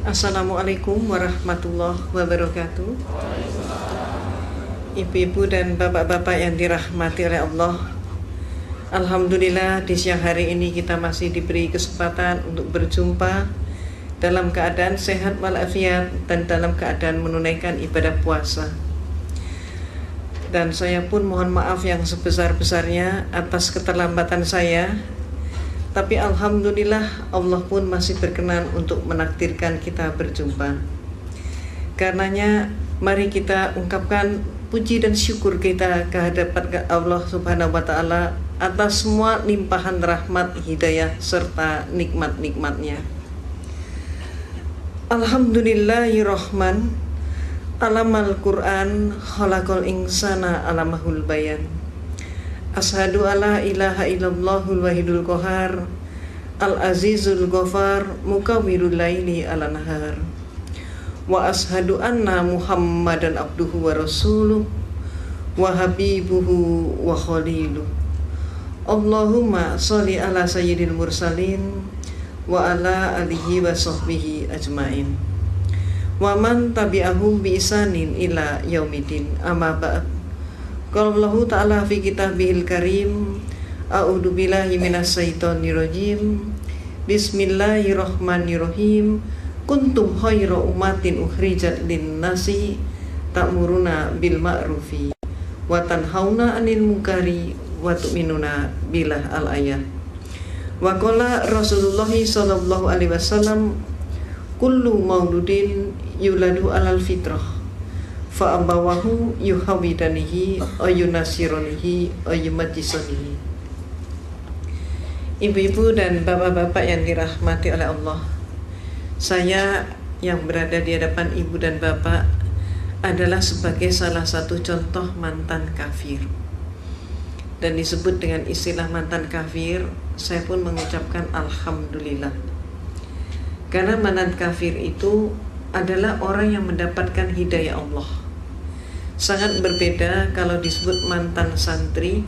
Assalamualaikum warahmatullahi wabarakatuh. Ibu-ibu dan bapak-bapak yang dirahmati oleh Allah, alhamdulillah di siang hari ini kita masih diberi kesempatan untuk berjumpa dalam keadaan sehat walafiat dan dalam keadaan menunaikan ibadah puasa. Dan saya pun mohon maaf yang sebesar-besarnya atas keterlambatan saya. Tapi alhamdulillah Allah pun masih berkenan untuk menakdirkan kita berjumpa. Karenanya mari kita ungkapkan puji dan syukur kita kehadapan Allah Subhanahu wa taala atas semua limpahan rahmat, hidayah serta nikmat-nikmatnya. Alhamdulillahirrahman, alamal Quran, khalaqal insana alamahul bayan. Ashadu alla ilaha illallahul wahidul qahar, al-azizul ghafar, mukawwirul laili ala nahar. Wa ashadu anna muhammadan abduhu wa rasuluh, wa habibuhu wa khaliluh. Allahumma sholli ala sayyidil mursalin, wa ala alihi wa sahbihi ajmain. Wa man tabi'ahum bi isanin ila yaumidin, amma ba'd. Qala Allah Ta'ala fi kitabihil karim, a'udzu billahi minasyaitonir rajim. Bismillahirrahmanirrahim. Kuntum khairu ummatin ukhrijat lin-nasi ta'muruna bil ma'rufi wa tanhauna 'anil munkari wa tu'minuna billah al-ayah. Wa qala Rasulullah sallallahu alaihi wasallam, kullu mauludin yuladu 'alal fitrah fa abawahu yuhawidanihi ayunasironihi ayumajisonihi. Ibu-ibu dan bapak-bapak yang dirahmati oleh Allah, saya yang berada di hadapan ibu dan bapak adalah sebagai salah satu contoh mantan kafir. Dan disebut dengan istilah mantan kafir, saya pun mengucapkan alhamdulillah. Karena mantan kafir itu adalah orang yang mendapatkan hidayah Allah. Sangat berbeda kalau disebut mantan santri,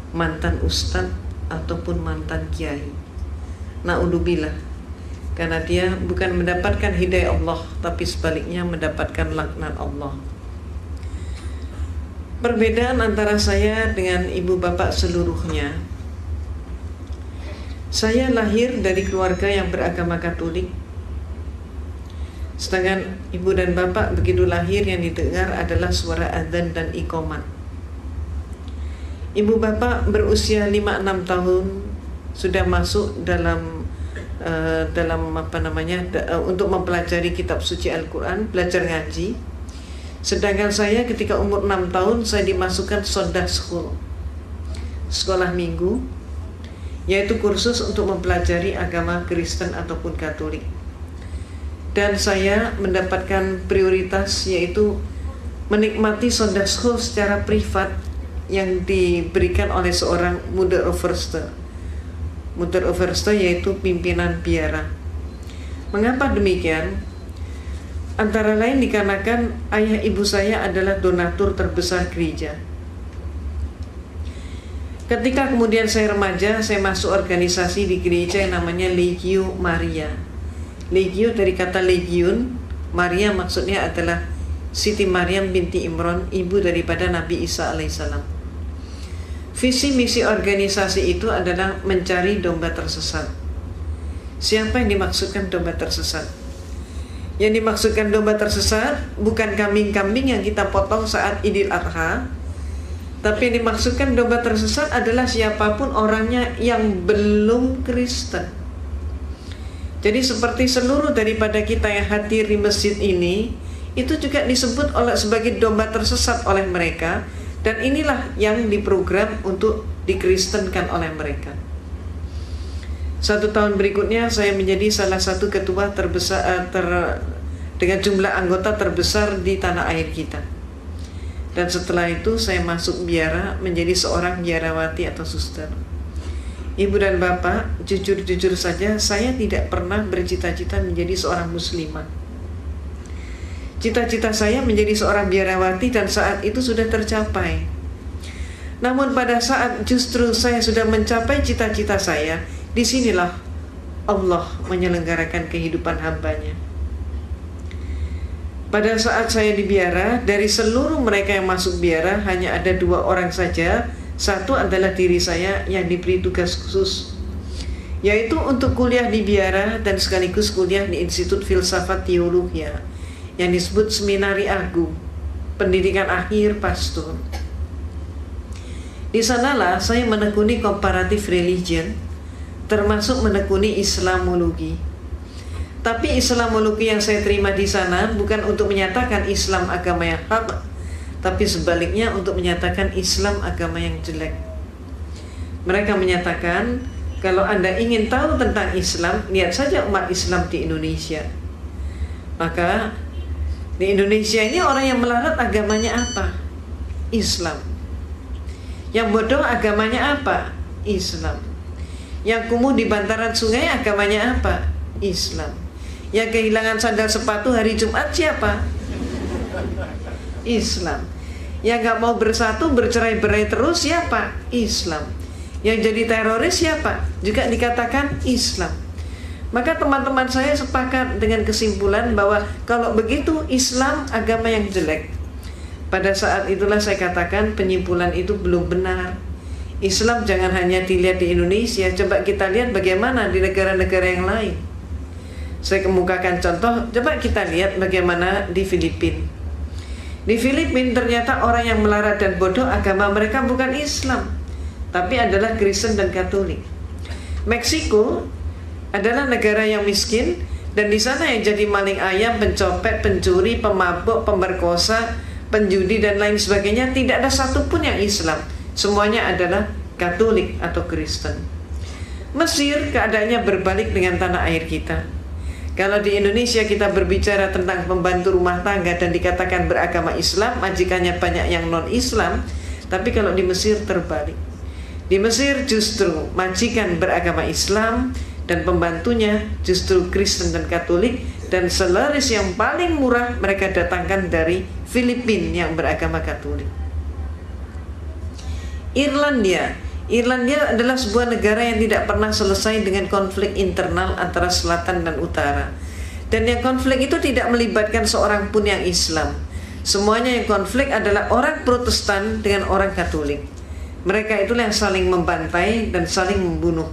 mantan ustadz, ataupun mantan kiai. Na'udzubillah. Karena dia bukan mendapatkan hidayah Allah, tapi sebaliknya mendapatkan laknat Allah. Perbedaan antara saya dengan ibu bapak seluruhnya, saya lahir dari keluarga yang beragama Katolik. Sedangkan ibu dan bapak begitu lahir yang didengar adalah suara adzan dan iqamat. Ibu bapak berusia 5-6 tahun sudah masuk dalam untuk mempelajari kitab suci Al-Quran, belajar ngaji. Sedangkan saya ketika umur 6 tahun saya dimasukkan Sunday School, sekolah minggu, yaitu kursus untuk mempelajari agama Kristen ataupun Katolik. Dan saya mendapatkan prioritas, yaitu menikmati Sunday School secara privat yang diberikan oleh seorang Mother Overste. Mother Overste yaitu pimpinan biara. Mengapa demikian? Antara lain dikarenakan ayah ibu saya adalah donatur terbesar gereja. Ketika kemudian saya remaja, saya masuk organisasi di gereja yang namanya Legio Maria. Legio dari kata legiun, Maria maksudnya adalah Siti Maryam binti Imran, ibu daripada Nabi Isa alaihissalam. Visi misi organisasi itu adalah mencari domba tersesat. Siapa yang dimaksudkan domba tersesat? Yang dimaksudkan domba tersesat bukan kambing-kambing yang kita potong saat Idul Adha, tapi yang dimaksudkan domba tersesat adalah siapapun orangnya yang belum Kristen. Jadi seperti seluruh daripada kita yang hadir di masjid ini, itu juga disebut sebagai domba tersesat oleh mereka. Dan inilah yang diprogram untuk dikristenkan oleh mereka. 1 tahun berikutnya saya menjadi salah satu ketua terbesar dengan jumlah anggota terbesar di tanah air kita. Dan setelah itu saya masuk biara menjadi seorang biarawati atau suster. Ibu dan bapak, jujur-jujur saja saya tidak pernah bercita-cita menjadi seorang muslimah. Cita-cita saya menjadi seorang biarawati dan saat itu sudah tercapai. Namun pada saat justru saya sudah mencapai cita-cita saya, disinilah Allah menyelenggarakan kehidupan hambanya. Pada saat saya di biara, dari seluruh mereka yang masuk biara hanya ada 2 orang saja. Satu adalah diri saya yang diberi tugas khusus, yaitu untuk kuliah di biara dan sekaligus kuliah di Institut Filsafat Teologia yang disebut Seminari Agung, pendidikan akhir pastor. Di sanalah saya menekuni comparative religion, termasuk menekuni Islamologi. Tapi Islamologi yang saya terima di sana bukan untuk menyatakan Islam agama yang hak, tapi sebaliknya untuk menyatakan Islam agama yang jelek. Mereka menyatakan, kalau Anda ingin tahu tentang Islam, lihat saja umat Islam di Indonesia. Maka di Indonesia ini orang yang melarat agamanya apa? Islam. Yang bodoh agamanya apa? Islam. Yang kumuh di bantaran sungai agamanya apa? Islam. Yang kehilangan sandal sepatu hari Jumat siapa? Islam. Yang gak mau bersatu, bercerai-berai terus siapa? Islam. Yang jadi teroris siapa? Juga dikatakan Islam. Maka teman-teman saya sepakat dengan kesimpulan bahwa kalau begitu Islam agama yang jelek. Pada saat itulah saya katakan penyimpulan itu belum benar. Islam jangan hanya dilihat di Indonesia, coba kita lihat bagaimana di negara-negara yang lain. Saya kemukakan contoh, coba kita lihat bagaimana di Filipina. Di Filipina ternyata orang yang melarat dan bodoh agama mereka bukan Islam, tapi adalah Kristen dan Katolik. Meksiko adalah negara yang miskin, dan di sana yang jadi maling ayam, pencopet, pencuri, pemabuk, pemerkosa, penjudi dan lain sebagainya tidak ada satupun yang Islam. Semuanya adalah Katolik atau Kristen. Mesir keadaannya berbalik dengan tanah air kita. Kalau di Indonesia kita berbicara tentang pembantu rumah tangga dan dikatakan beragama Islam, majikannya banyak yang non-Islam. Tapi kalau di Mesir terbalik. Di Mesir justru majikan beragama Islam dan pembantunya justru Kristen dan Katolik, dan selaris yang paling murah mereka datangkan dari Filipina yang beragama Katolik. Irlandia adalah sebuah negara yang tidak pernah selesai dengan konflik internal antara selatan dan utara. Dan yang konflik itu tidak melibatkan seorang pun yang Islam. Semuanya yang konflik adalah orang Protestan dengan orang Katolik. Mereka itulah yang saling membantai dan saling membunuh.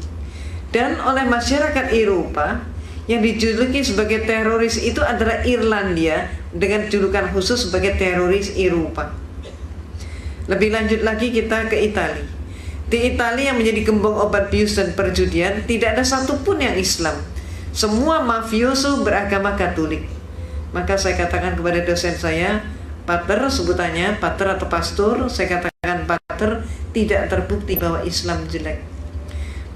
Dan oleh masyarakat Eropa, yang dijuluki sebagai teroris itu adalah Irlandia dengan julukan khusus sebagai teroris Eropa. Lebih lanjut lagi kita ke Italia. Di Italia yang menjadi gembong obat bius dan perjudian, tidak ada satupun yang Islam. Semua mafioso beragama Katolik. Maka saya katakan kepada dosen saya, pater, sebutannya pater atau pastor, saya katakan pater, tidak terbukti bahwa Islam jelek.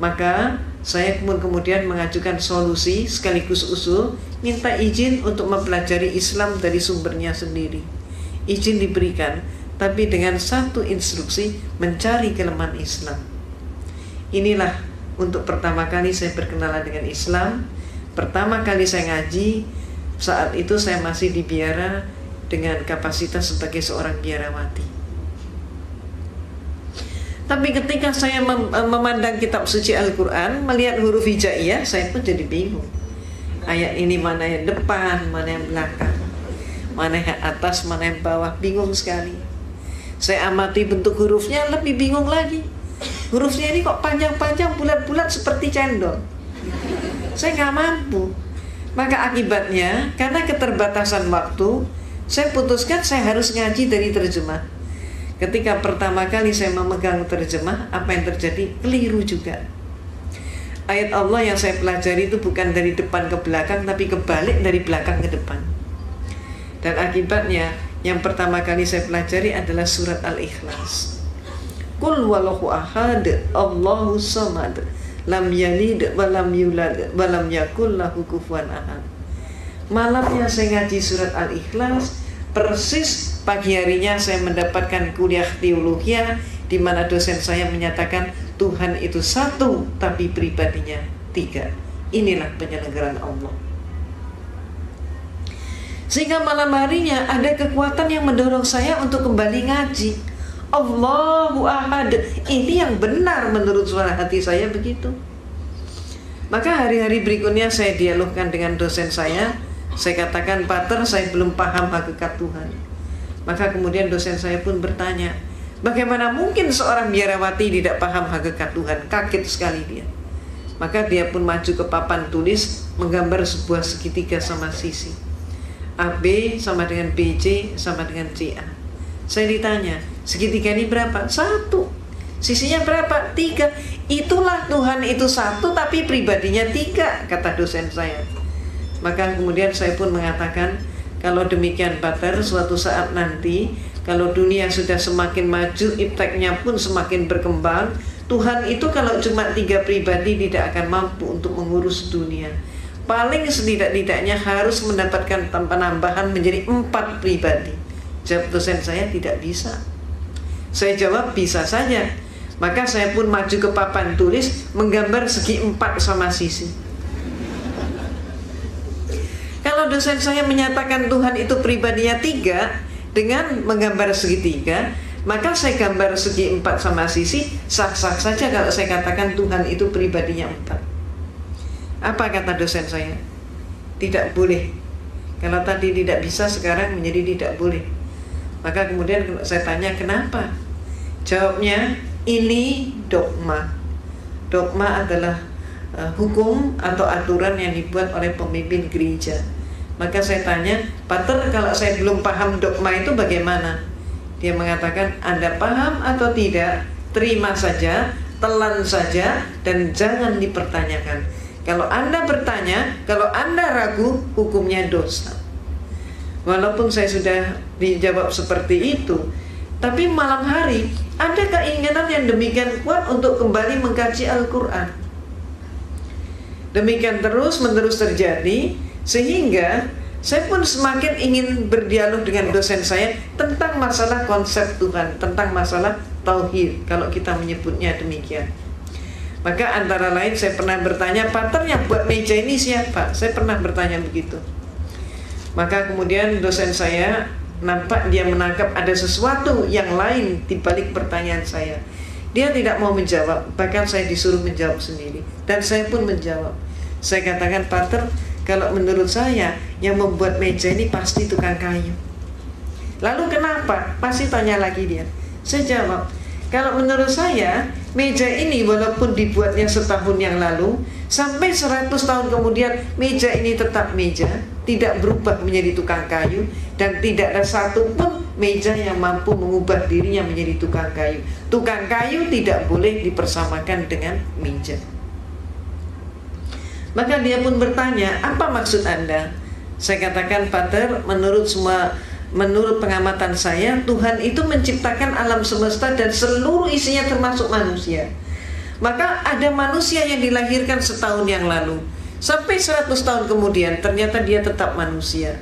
Maka saya kemudian mengajukan solusi sekaligus usul, minta izin untuk mempelajari Islam dari sumbernya sendiri. Izin diberikan, tapi dengan satu instruksi, mencari kelemahan Islam. Inilah untuk pertama kali saya berkenalan dengan Islam. Pertama kali saya ngaji, saat itu saya masih di biara dengan kapasitas sebagai seorang biarawati. Tapi ketika saya memandang kitab suci Al-Quran, melihat huruf hijaiyah, saya pun jadi bingung. Ayat ini mana yang depan, mana yang belakang, mana yang atas, mana yang bawah, bingung sekali. Saya amati bentuk hurufnya, lebih bingung lagi. Hurufnya ini kok panjang-panjang, bulat-bulat seperti cendol. Saya nggak mampu. Maka akibatnya, karena keterbatasan waktu, saya putuskan saya harus ngaji dari terjemah. Ketika pertama kali saya memegang terjemah, apa yang terjadi? Keliru juga. Ayat Allah yang saya pelajari itu bukan dari depan ke belakang, tapi kebalik dari belakang ke depan. Dan akibatnya, yang pertama kali saya pelajari adalah surat Al-Ikhlas. Qul wallahu ahad, Allahu samad, lam yalid wa lam yulad wa lam yakul lahu kufuwan ahad. Malamnya saya ngaji surat Al-Ikhlas, persis pagi harinya saya mendapatkan kuliah teologi di mana dosen saya menyatakan Tuhan itu satu tapi pribadinya tiga. Inilah penyelenggaraan Allah. Sehingga malam harinya ada kekuatan yang mendorong saya untuk kembali ngaji. Allahu ahad. Ini yang benar menurut suara hati saya begitu. Maka hari-hari berikutnya saya dialogkan dengan dosen saya. Saya katakan, Pater, saya belum paham hakikat Tuhan. Maka kemudian dosen saya pun bertanya, bagaimana mungkin seorang biarawati tidak paham hakikat Tuhan? Kaget sekali dia. Maka dia pun maju ke papan tulis, menggambar sebuah segitiga sama sisi. AB sama dengan BC sama dengan CA. Saya ditanya, segitiga ini berapa? 1. Sisinya berapa? 3. Itulah Tuhan itu 1 tapi pribadinya 3, kata dosen saya. Maka kemudian saya pun mengatakan, kalau demikian Pater, suatu saat nanti kalau dunia sudah semakin maju, ipteknya pun semakin berkembang, Tuhan itu kalau cuma 3 pribadi tidak akan mampu untuk mengurus dunia. Paling setidak-tidaknya harus mendapatkan penambahan menjadi 4 pribadi. Jawab dosen saya, tidak bisa. Saya jawab, bisa saja. Maka saya pun maju ke papan tulis, menggambar segi 4 sama sisi. Kalau dosen saya menyatakan Tuhan itu pribadinya 3 dengan menggambar segitiga, maka saya gambar segi 4 sama sisi, sah-sah saja kalau saya katakan Tuhan itu pribadinya 4. Apa kata dosen saya? Tidak boleh. Kalau tadi tidak bisa, sekarang menjadi tidak boleh. Maka kemudian saya tanya, kenapa? Jawabnya, ini dogma. Dogma adalah hukum atau aturan yang dibuat oleh pemimpin gereja. Maka saya tanya, Pater, kalau saya belum paham dogma itu bagaimana? Dia mengatakan, Anda paham atau tidak, terima saja, telan saja, dan jangan dipertanyakan. Kalau Anda bertanya, kalau Anda ragu, hukumnya dosa. Walaupun saya sudah dijawab seperti itu, tapi malam hari ada keinginan yang demikian kuat untuk kembali mengkaji Al-Quran. Demikian terus-menerus terjadi, sehingga saya pun semakin ingin berdialog dengan dosen saya tentang masalah konsep Tuhan, tentang masalah tauhid, kalau kita menyebutnya demikian. Maka antara lain saya pernah bertanya, Pater, yang buat meja ini siapa? Saya pernah bertanya begitu. Maka kemudian dosen saya nampak dia menangkap ada sesuatu yang lain di balik pertanyaan saya. Dia tidak mau menjawab, bahkan saya disuruh menjawab sendiri. Dan saya pun menjawab. Saya katakan, Pater, kalau menurut saya yang membuat meja ini pasti tukang kayu. Lalu kenapa? Pasti tanya lagi dia. Saya jawab, kalau menurut saya meja ini walaupun dibuatnya setahun yang lalu, sampai 100 tahun kemudian meja ini tetap meja, tidak berubah menjadi tukang kayu, dan tidak ada satu pun meja yang mampu mengubah dirinya menjadi tukang kayu. Tukang kayu tidak boleh dipersamakan dengan meja. Maka dia pun bertanya, apa maksud Anda? Saya katakan, Pater, menurut pengamatan saya, Tuhan itu menciptakan alam semesta dan seluruh isinya termasuk manusia. Maka ada manusia yang dilahirkan setahun yang lalu, sampai 100 tahun kemudian ternyata dia tetap manusia.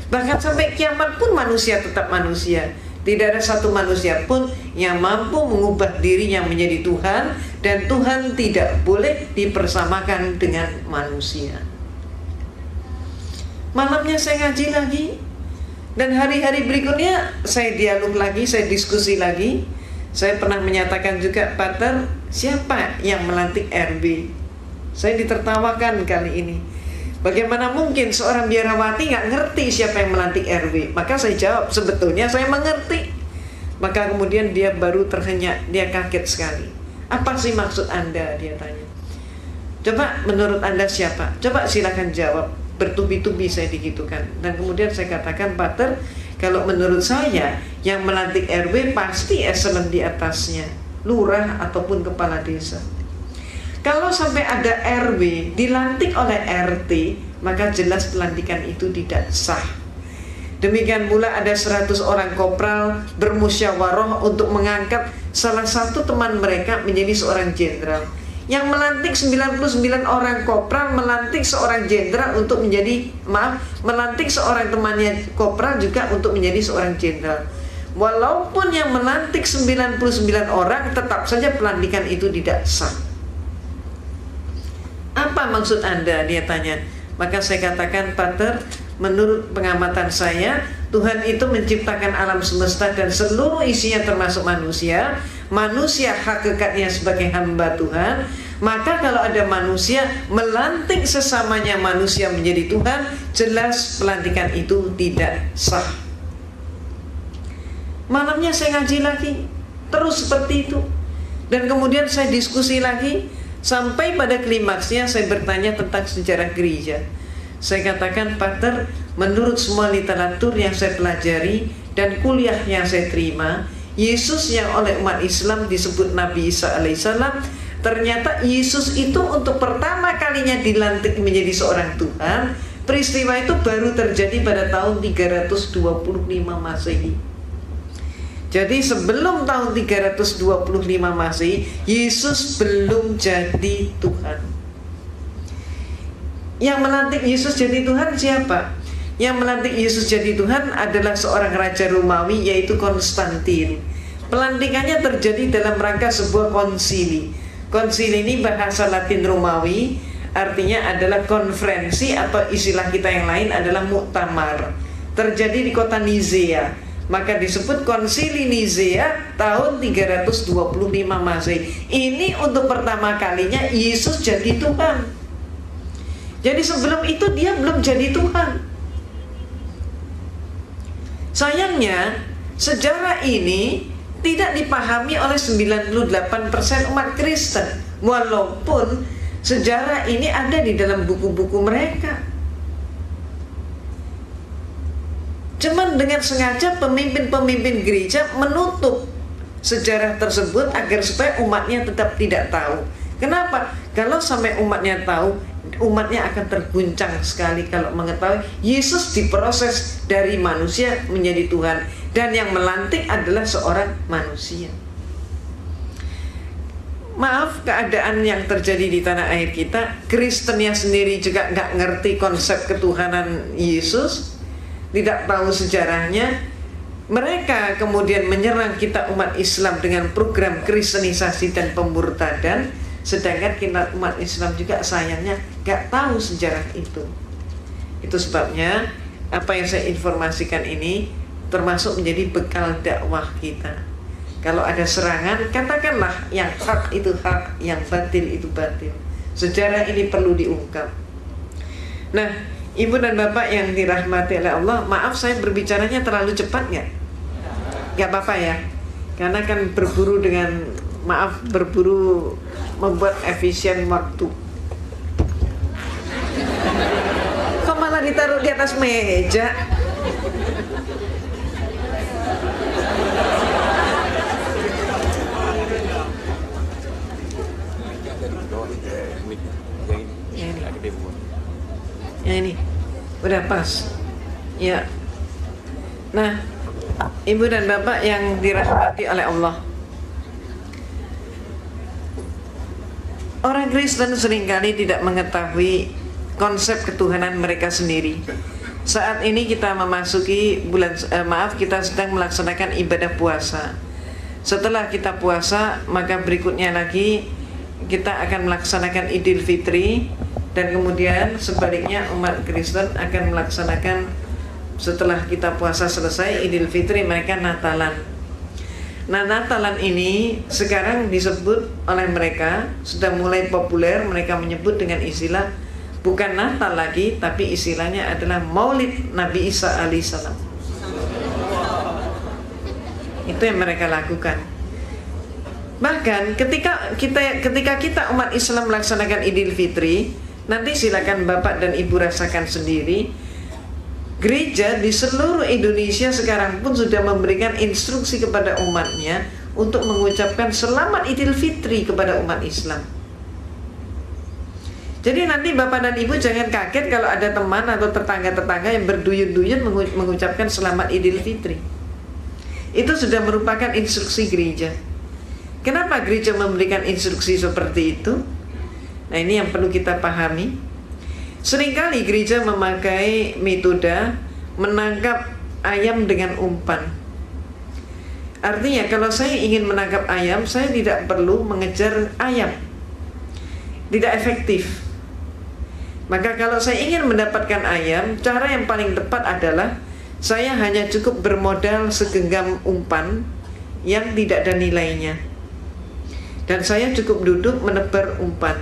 Bahkan sampai kiamat pun manusia tetap manusia. Tidak ada satu manusia pun yang mampu mengubah dirinya menjadi Tuhan, dan Tuhan tidak boleh dipersamakan dengan manusia. Malamnya saya ngaji lagi, dan hari-hari berikutnya saya dialog lagi, saya diskusi lagi. Saya pernah menyatakan juga, Pater, siapa yang melantik RB? Saya ditertawakan kali ini. Bagaimana mungkin seorang biarawati nggak ngerti siapa yang melantik RW? Maka saya jawab, sebetulnya saya mengerti. Maka kemudian dia baru terhenyak, dia kaget sekali. Apa sih maksud Anda? Dia tanya. Coba menurut Anda siapa? Coba silakan jawab. Bertubi-tubi saya digitukan. Dan kemudian saya katakan, Pater, kalau menurut saya yang melantik RW pasti eselon di atasnya, lurah ataupun kepala desa. Kalau sampai ada RW dilantik oleh RT, maka jelas pelantikan itu tidak sah. Demikian pula ada 100 orang kopral bermusyawarah untuk mengangkat salah satu teman mereka menjadi seorang jenderal. Yang melantik 99 orang kopral melantik seorang jenderal untuk menjadi, melantik seorang temannya kopral juga untuk menjadi seorang jenderal. Walaupun yang melantik 99 orang, tetap saja pelantikan itu tidak sah. Apa maksud Anda? Dia tanya. Maka saya katakan, Pater, menurut pengamatan saya, Tuhan itu menciptakan alam semesta dan seluruh isinya termasuk manusia. Manusia hakikatnya sebagai hamba Tuhan. Maka kalau ada manusia melantik sesamanya manusia menjadi Tuhan, jelas pelantikan itu tidak sah. Malamnya saya ngaji lagi, terus seperti itu. Dan kemudian saya diskusi lagi, sampai pada klimaksnya saya bertanya tentang sejarah gereja. Saya katakan, Pater, menurut semua literatur yang saya pelajari dan kuliah yang saya terima, Yesus yang oleh umat Islam disebut Nabi Isa alaihissalam, ternyata Yesus itu untuk pertama kalinya dilantik menjadi seorang Tuhan. Peristiwa itu baru terjadi pada tahun 325 Masehi. Jadi sebelum tahun 325 Masehi, Yesus belum jadi Tuhan. Yang melantik Yesus jadi Tuhan siapa? Yang melantik Yesus jadi Tuhan adalah seorang raja Romawi, yaitu Konstantin. Pelantikannya terjadi dalam rangka sebuah konsili. Konsili ini bahasa Latin Romawi, artinya adalah konferensi, atau istilah kita yang lain adalah muktamar. Terjadi di kota Nizea, maka disebut konsili Nizea tahun 325 Masehi. Ini untuk pertama kalinya Yesus jadi Tuhan. Jadi sebelum itu dia belum jadi Tuhan. Sayangnya sejarah ini tidak dipahami oleh 98% umat Kristen, walaupun sejarah ini ada di dalam buku-buku mereka. Cuman dengan sengaja pemimpin-pemimpin gereja menutup sejarah tersebut agar supaya umatnya tetap tidak tahu. Kenapa? Kalau sampai umatnya tahu, umatnya akan terguncang sekali kalau mengetahui Yesus diproses dari manusia menjadi Tuhan, dan yang melantik adalah seorang manusia. Maaf, keadaan yang terjadi di tanah air kita, Kristennya sendiri juga nggak ngerti konsep ketuhanan Yesus, tidak tahu sejarahnya. Mereka kemudian menyerang kita umat Islam dengan program kristenisasi dan pemurtadan, sedangkan kita umat Islam juga sayangnya nggak tahu sejarah itu. Itu sebabnya apa yang saya informasikan ini termasuk menjadi bekal dakwah kita. Kalau ada serangan, katakanlah yang hak itu hak, yang batil itu batil. Sejarah ini perlu diungkap. Nah, Ibu dan Bapak yang dirahmati oleh Allah, maaf saya berbicaranya terlalu cepat nggak? Nggak apa-apa ya, karena kan berburu dengan, maaf, berburu membuat efisien waktu. Kok malah ditaruh di atas meja? Yang ini udah pas ya. Nah, Ibu dan Bapak yang dirahmati oleh Allah, orang Kristen seringkali tidak mengetahui konsep ketuhanan mereka sendiri. Saat ini kita memasuki bulan, kita sedang melaksanakan ibadah puasa. Setelah kita puasa, maka berikutnya lagi kita akan melaksanakan Idul Fitri. Dan kemudian sebaliknya umat Kristen akan melaksanakan, setelah kita puasa selesai Idul Fitri, mereka Natalan. Nah, Natalan ini sekarang disebut oleh mereka, sudah mulai populer, mereka menyebut dengan istilah bukan Natal lagi, tapi istilahnya adalah Maulid Nabi Isa alaihissalam. Itu yang mereka lakukan. Bahkan ketika kita umat Islam melaksanakan Idul Fitri, nanti silakan Bapak dan Ibu rasakan sendiri. Gereja di seluruh Indonesia sekarang pun sudah memberikan instruksi kepada umatnya untuk mengucapkan selamat Idul Fitri kepada umat Islam. Jadi nanti Bapak dan Ibu jangan kaget kalau ada teman atau tetangga-tetangga yang berduyun-duyun mengucapkan selamat Idul Fitri. Itu sudah merupakan instruksi gereja. Kenapa gereja memberikan instruksi seperti itu? Nah, ini yang perlu kita pahami. Seringkali gereja memakai metode menangkap ayam dengan umpan. Artinya kalau saya ingin menangkap ayam, saya tidak perlu mengejar ayam. Tidak efektif. Maka kalau saya ingin mendapatkan ayam, cara yang paling tepat adalah saya hanya cukup bermodal segenggam umpan yang tidak ada nilainya. Dan saya cukup duduk menebar umpan.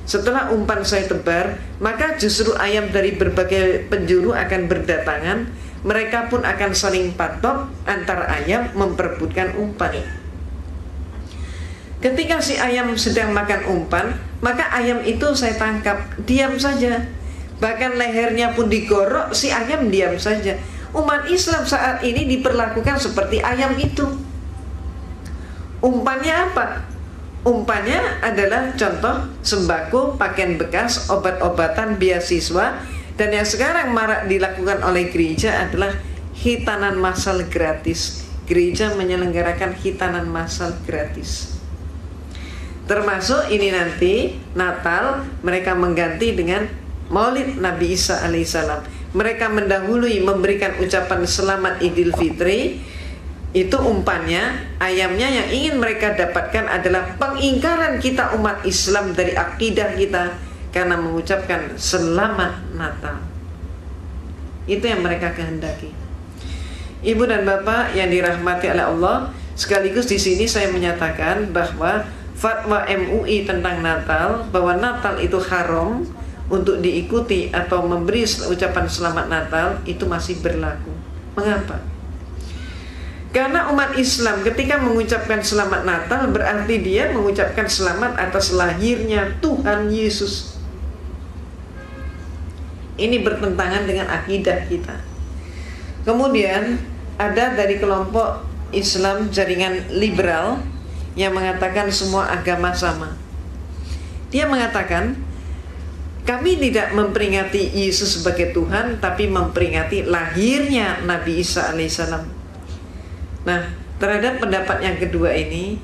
Setelah umpan saya tebar, maka justru ayam dari berbagai penjuru akan berdatangan. Mereka pun akan saling patok antar ayam memperebutkan umpan. Ketika si ayam sedang makan umpan, maka ayam itu saya tangkap, diam saja. Bahkan lehernya pun digorok, si ayam diam saja. Umat Islam saat ini diperlakukan seperti ayam itu. Umpannya apa? Umpannya adalah contoh sembako, pakaian bekas, obat-obatan, beasiswa. Dan yang sekarang marak dilakukan oleh gereja adalah hitanan massal gratis. Gereja menyelenggarakan hitanan massal gratis. Termasuk ini nanti Natal mereka mengganti dengan Maulid Nabi Isa alaihissalam. Mereka mendahului memberikan ucapan selamat Idul Fitri. Itu umpannya, ayamnya yang ingin mereka dapatkan adalah pengingkaran kita umat Islam dari akidah kita karena mengucapkan selamat Natal. Itu yang mereka kehendaki. Ibu dan Bapak yang dirahmati oleh Allah, sekaligus di sini saya menyatakan bahwa fatwa MUI tentang Natal, bahwa Natal itu haram untuk diikuti atau memberi ucapan selamat Natal, itu masih berlaku. Mengapa? Karena umat Islam ketika mengucapkan selamat Natal berarti dia mengucapkan selamat atas lahirnya Tuhan Yesus. Ini bertentangan dengan akidah kita. Kemudian ada dari kelompok Islam jaringan liberal yang mengatakan semua agama sama. Dia mengatakan kami tidak memperingati Yesus sebagai Tuhan, tapi memperingati lahirnya Nabi Isa alaihissalam. Nah, terhadap pendapat yang kedua ini,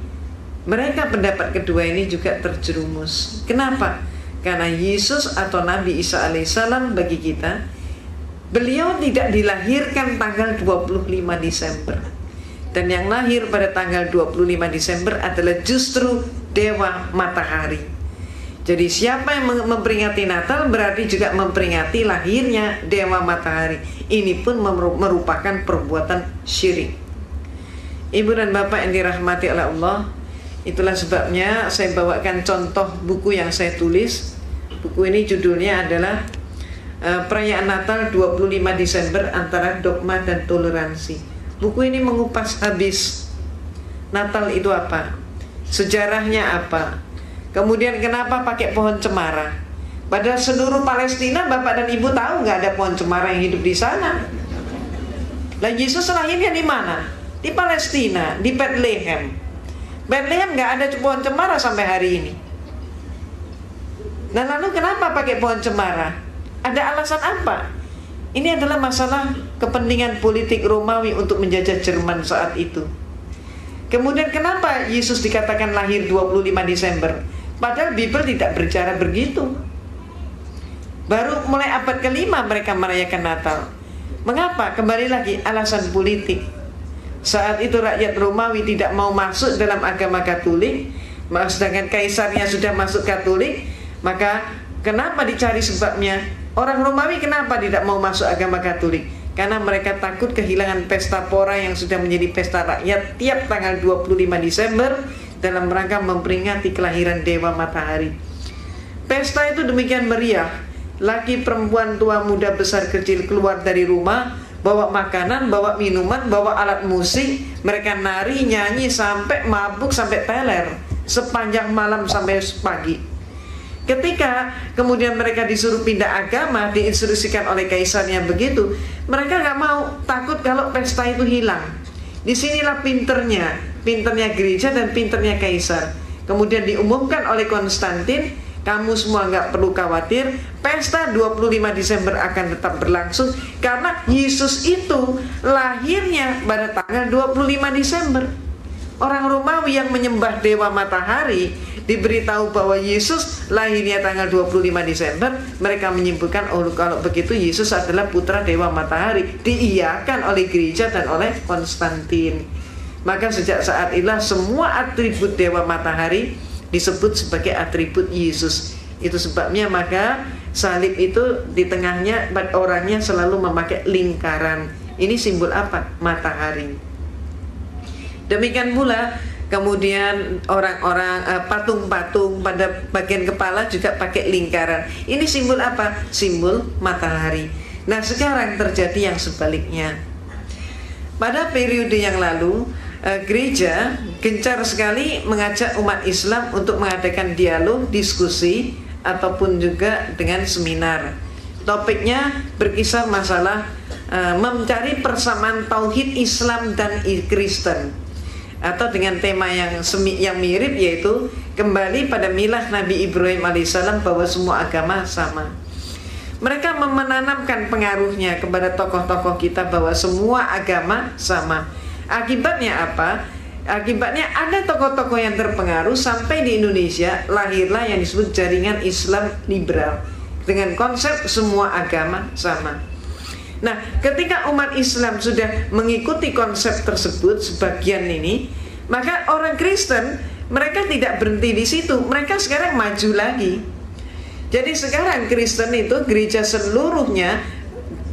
mereka pendapat kedua ini juga terjerumus. Kenapa? Karena Yesus atau Nabi Isa alaihissalam bagi kita, beliau tidak dilahirkan tanggal 25 Desember. Dan yang lahir pada tanggal 25 Desember adalah justru Dewa Matahari. Jadi siapa yang memperingati Natal berarti juga memperingati lahirnya Dewa Matahari. Ini pun merupakan perbuatan syirik. Ibu dan Bapak yang dirahmati oleh Allah, itulah sebabnya saya bawakan contoh buku yang saya tulis. Buku ini judulnya adalah Perayaan Natal 25 Desember antara Dogma dan Toleransi. Buku ini mengupas habis Natal itu apa, sejarahnya apa, kemudian kenapa pakai pohon cemara. Padahal seluruh Palestina, Bapak dan Ibu tahu nggak ada pohon cemara yang hidup di sana. Lah Yesus lahirnya di mana? Di Palestina, di Bethlehem. Bethlehem nggak ada pohon cemara sampai hari ini. Nah lalu kenapa pakai pohon cemara? Ada alasan apa? Ini adalah masalah kepentingan politik Romawi untuk menjajah Jerman saat itu. Kemudian kenapa Yesus dikatakan lahir 25 Desember? Padahal Bible tidak berbicara begitu. Baru mulai abad ke-5 mereka merayakan Natal. Mengapa? Kembali lagi alasan politik. Saat itu rakyat Romawi tidak mau masuk dalam agama Katolik, sedangkan kaisarnya sudah masuk Katolik. Maka kenapa dicari sebabnya? Orang Romawi kenapa tidak mau masuk agama Katolik? Karena mereka takut kehilangan pesta pora yang sudah menjadi pesta rakyat tiap tanggal 25 Desember dalam rangka memperingati kelahiran Dewa Matahari. Pesta itu demikian meriah. Laki, perempuan, tua, muda, besar, kecil keluar dari rumah, bawa makanan, bawa minuman, bawa alat musik. Mereka nari, nyanyi sampai mabuk, sampai teler sepanjang malam sampai pagi. Ketika kemudian mereka disuruh pindah agama, diinstruksikan oleh kaisarnya begitu, mereka nggak mau, takut kalau pesta itu hilang. Disinilah pinternya gereja dan pinternya kaisar. Kemudian diumumkan oleh Konstantin, kamu semua nggak perlu khawatir, pesta 25 Desember akan tetap berlangsung karena Yesus itu lahirnya pada tanggal 25 Desember. Orang Romawi yang menyembah Dewa Matahari diberitahu bahwa Yesus lahirnya tanggal 25 Desember, mereka menyimpulkan, oh kalau begitu Yesus adalah putra Dewa Matahari. Diiyakan oleh gereja dan oleh Konstantin. Maka sejak saat itulah semua atribut Dewa Matahari disebut sebagai atribut Yesus. Itu sebabnya maka salib itu di tengahnya orangnya selalu memakai lingkaran. Ini simbol apa? Matahari. Demikian pula Kemudian orang-orang patung-patung pada bagian kepala juga pakai lingkaran. Ini simbol apa? Simbol matahari. Nah, sekarang terjadi yang sebaliknya. Pada periode yang lalu, gereja gencar sekali mengajak umat Islam untuk mengadakan dialog, diskusi, ataupun juga dengan seminar. Topiknya berkisar masalah mencari persamaan tauhid Islam dan Kristen, atau dengan tema yang mirip, yaitu kembali pada milah Nabi Ibrahim alaihissalam bahwa semua agama sama. Mereka menanamkan pengaruhnya kepada tokoh-tokoh kita bahwa semua agama sama. Akibatnya apa? Akibatnya ada tokoh-tokoh yang terpengaruh sampai di Indonesia lahirlah yang disebut jaringan Islam liberal dengan konsep semua agama sama. Nah, ketika umat Islam sudah mengikuti konsep tersebut sebagian ini, maka orang Kristen mereka tidak berhenti di situ, mereka sekarang maju lagi. Jadi sekarang Kristen itu gereja seluruhnya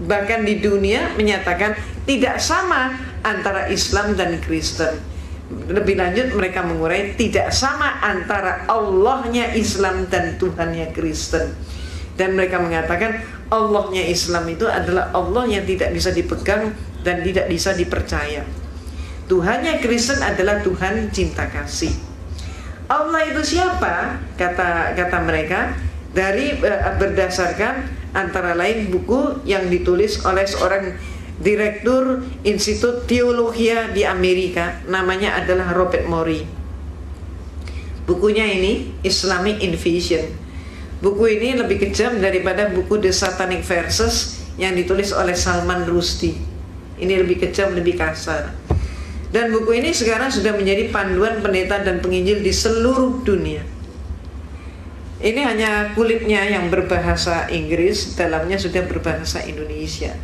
bahkan di dunia menyatakan tidak sama antara Islam dan Kristen. Lebih lanjut mereka mengurai tidak sama antara Allahnya Islam dan Tuhannya Kristen. Dan mereka mengatakan Allahnya Islam itu adalah Allah yang tidak bisa dipegang dan tidak bisa dipercaya. Tuhannya Kristen adalah Tuhan cinta kasih. Allah itu siapa? Kata mereka berdasarkan antara lain buku yang ditulis oleh seorang direktur Institut Teologi di Amerika, namanya adalah Robert Morey. Bukunya ini Islamic Invasion. Buku ini lebih kejam daripada buku The Satanic Verses yang ditulis oleh Salman Rushdie. Ini lebih kejam, lebih kasar. Dan buku ini sekarang sudah menjadi panduan pendeta dan penginjil di seluruh dunia. Ini hanya kulitnya yang berbahasa Inggris, dalamnya sudah berbahasa Indonesia.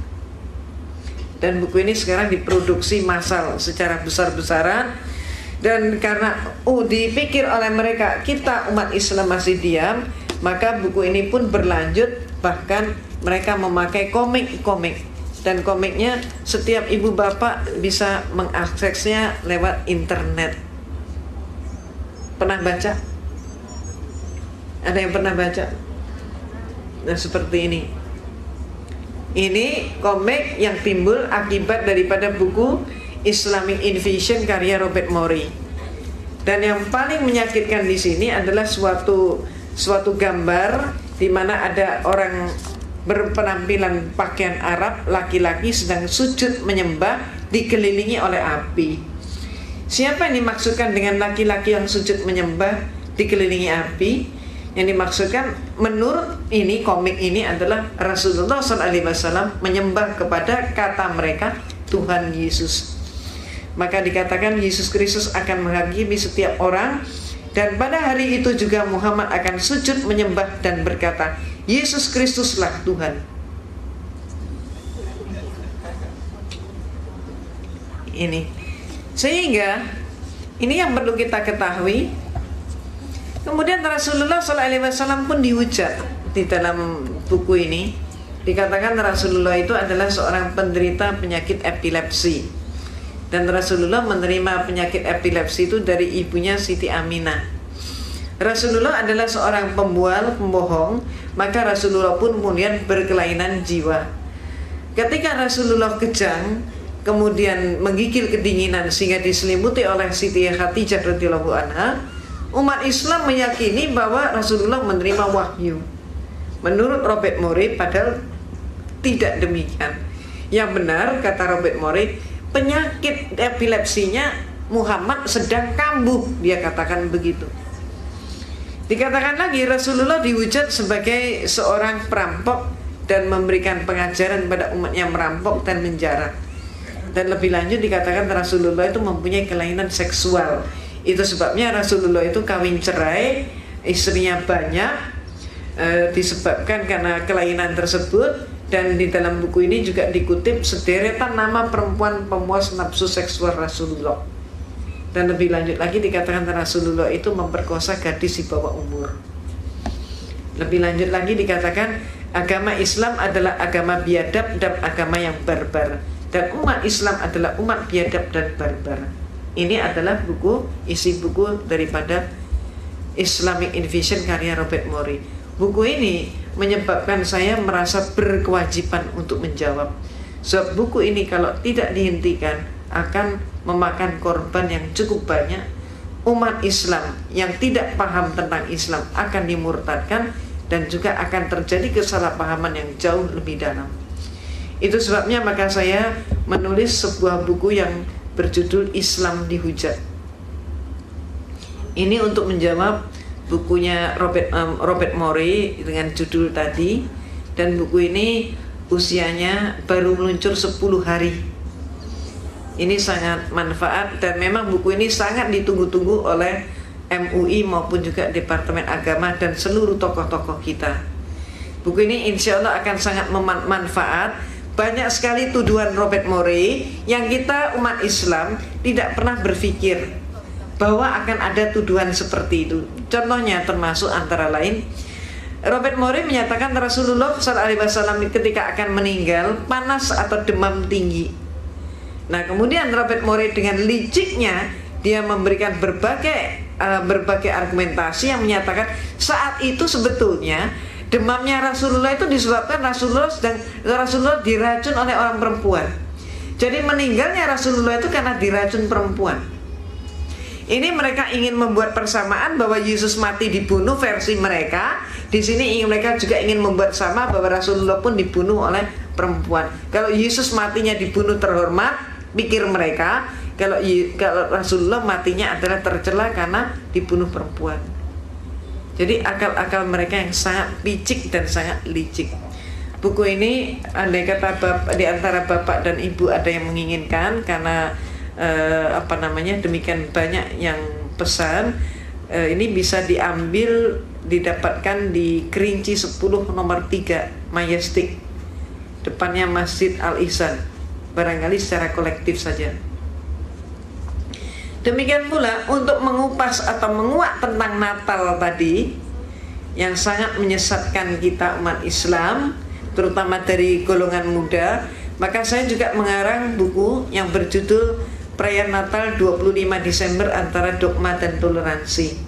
Dan buku ini sekarang diproduksi massal secara besar-besaran. Dan karena dipikir oleh mereka kita umat Islam masih diam, maka buku ini pun berlanjut. Bahkan mereka memakai komik-komik. Dan komiknya setiap ibu bapak bisa mengaksesnya lewat internet. Pernah baca? Ada yang pernah baca? Nah, seperti ini. Ini komik yang timbul akibat daripada buku Islamic Invasion karya Robert Morey. Dan yang paling menyakitkan di sini adalah suatu gambar di mana ada orang berpenampilan pakaian Arab, laki-laki sedang sujud menyembah dikelilingi oleh api. Siapa yang dimaksudkan dengan laki-laki yang sujud menyembah dikelilingi api? Yang dimaksudkan menurut ini komik ini adalah Rasulullah SAW menyembah kepada kata mereka Tuhan Yesus. Maka dikatakan Yesus Kristus akan menghakimi setiap orang. Dan pada hari itu juga Muhammad akan sujud menyembah dan berkata, Yesus Kristuslah Tuhan. Ini. Sehingga ini yang perlu kita ketahui. Kemudian Rasulullah SAW pun dihujat di dalam buku ini. Dikatakan Rasulullah itu adalah seorang penderita penyakit epilepsi. Dan Rasulullah menerima penyakit epilepsi itu dari ibunya Siti Aminah. Rasulullah adalah seorang pembual, pembohong, maka Rasulullah pun kemudian berkelainan jiwa. Ketika Rasulullah kejang, kemudian menggigil kedinginan sehingga diselimuti oleh Siti Khadijah radhiyallahu anha, umat Islam meyakini bahwa Rasulullah menerima wahyu. Menurut Robert Morey, padahal tidak demikian. Yang benar, kata Robert Morey, penyakit epilepsinya Muhammad sedang kambuh, dia katakan begitu. Dikatakan lagi Rasulullah dihujat sebagai seorang perampok dan memberikan pengajaran pada umatnya merampok dan menjara. Dan lebih lanjut dikatakan Rasulullah itu mempunyai kelainan seksual. Itu sebabnya Rasulullah itu kawin cerai, istrinya banyak, disebabkan karena kelainan tersebut. Dan di dalam buku ini juga dikutip sederetan nama perempuan pemuas nafsu seksual Rasulullah. Dan lebih lanjut lagi dikatakan Rasulullah itu memperkosa gadis di bawah umur. Lebih lanjut lagi dikatakan agama Islam adalah agama biadab dan agama yang barbar. Dan umat Islam adalah umat biadab dan barbar. Ini adalah isi buku daripada Islamic Invasion karya Robert Morey. Buku ini menyebabkan saya merasa berkewajiban untuk menjawab. Sebab buku ini kalau tidak dihentikan akan memakan korban yang cukup banyak. Umat Islam yang tidak paham tentang Islam akan dimurtadkan, dan juga akan terjadi kesalahpahaman yang jauh lebih dalam. Itu sebabnya maka saya menulis sebuah buku yang berjudul Islam Dihujat. Ini untuk menjawab bukunya Robert Morey dengan judul tadi, dan buku ini usianya baru meluncur 10 hari. Ini sangat manfaat, dan memang buku ini sangat ditunggu-tunggu oleh MUI maupun juga Departemen Agama dan seluruh tokoh-tokoh kita. Buku ini insya Allah akan sangat manfaat. Banyak sekali tuduhan Robert Morey yang kita umat Islam tidak pernah berpikir bahwa akan ada tuduhan seperti itu. Contohnya termasuk antara lain, Robert Morey menyatakan Rasulullah SAW ketika akan meninggal panas atau demam tinggi. Nah, kemudian Robert Morey dengan liciknya dia memberikan berbagai argumentasi yang menyatakan saat itu sebetulnya demamnya Rasulullah itu disebabkan Rasulullah diracun oleh orang perempuan. Jadi meninggalnya Rasulullah itu karena diracun perempuan. Ini mereka ingin membuat persamaan bahwa Yesus mati dibunuh versi mereka. Di sini mereka juga ingin membuat sama bahwa Rasulullah pun dibunuh oleh perempuan. Kalau Yesus matinya dibunuh terhormat, pikir mereka. Kalau Rasulullah matinya adalah tercela karena dibunuh perempuan. Jadi akal-akal mereka yang sangat licik dan sangat licik. Buku ini andai kata di antara bapak dan ibu ada yang menginginkan, karena demikian banyak yang pesan, ini bisa didapatkan di Kerinci 10 nomor 3 Majestic, depannya Masjid Al-Ihsan, barangkali secara kolektif saja. Demikian pula untuk mengupas atau menguak tentang Natal tadi yang sangat menyesatkan kita umat Islam, terutama dari golongan muda, maka saya juga mengarang buku yang berjudul Perayaan Natal 25 Desember Antara Dogma dan Toleransi.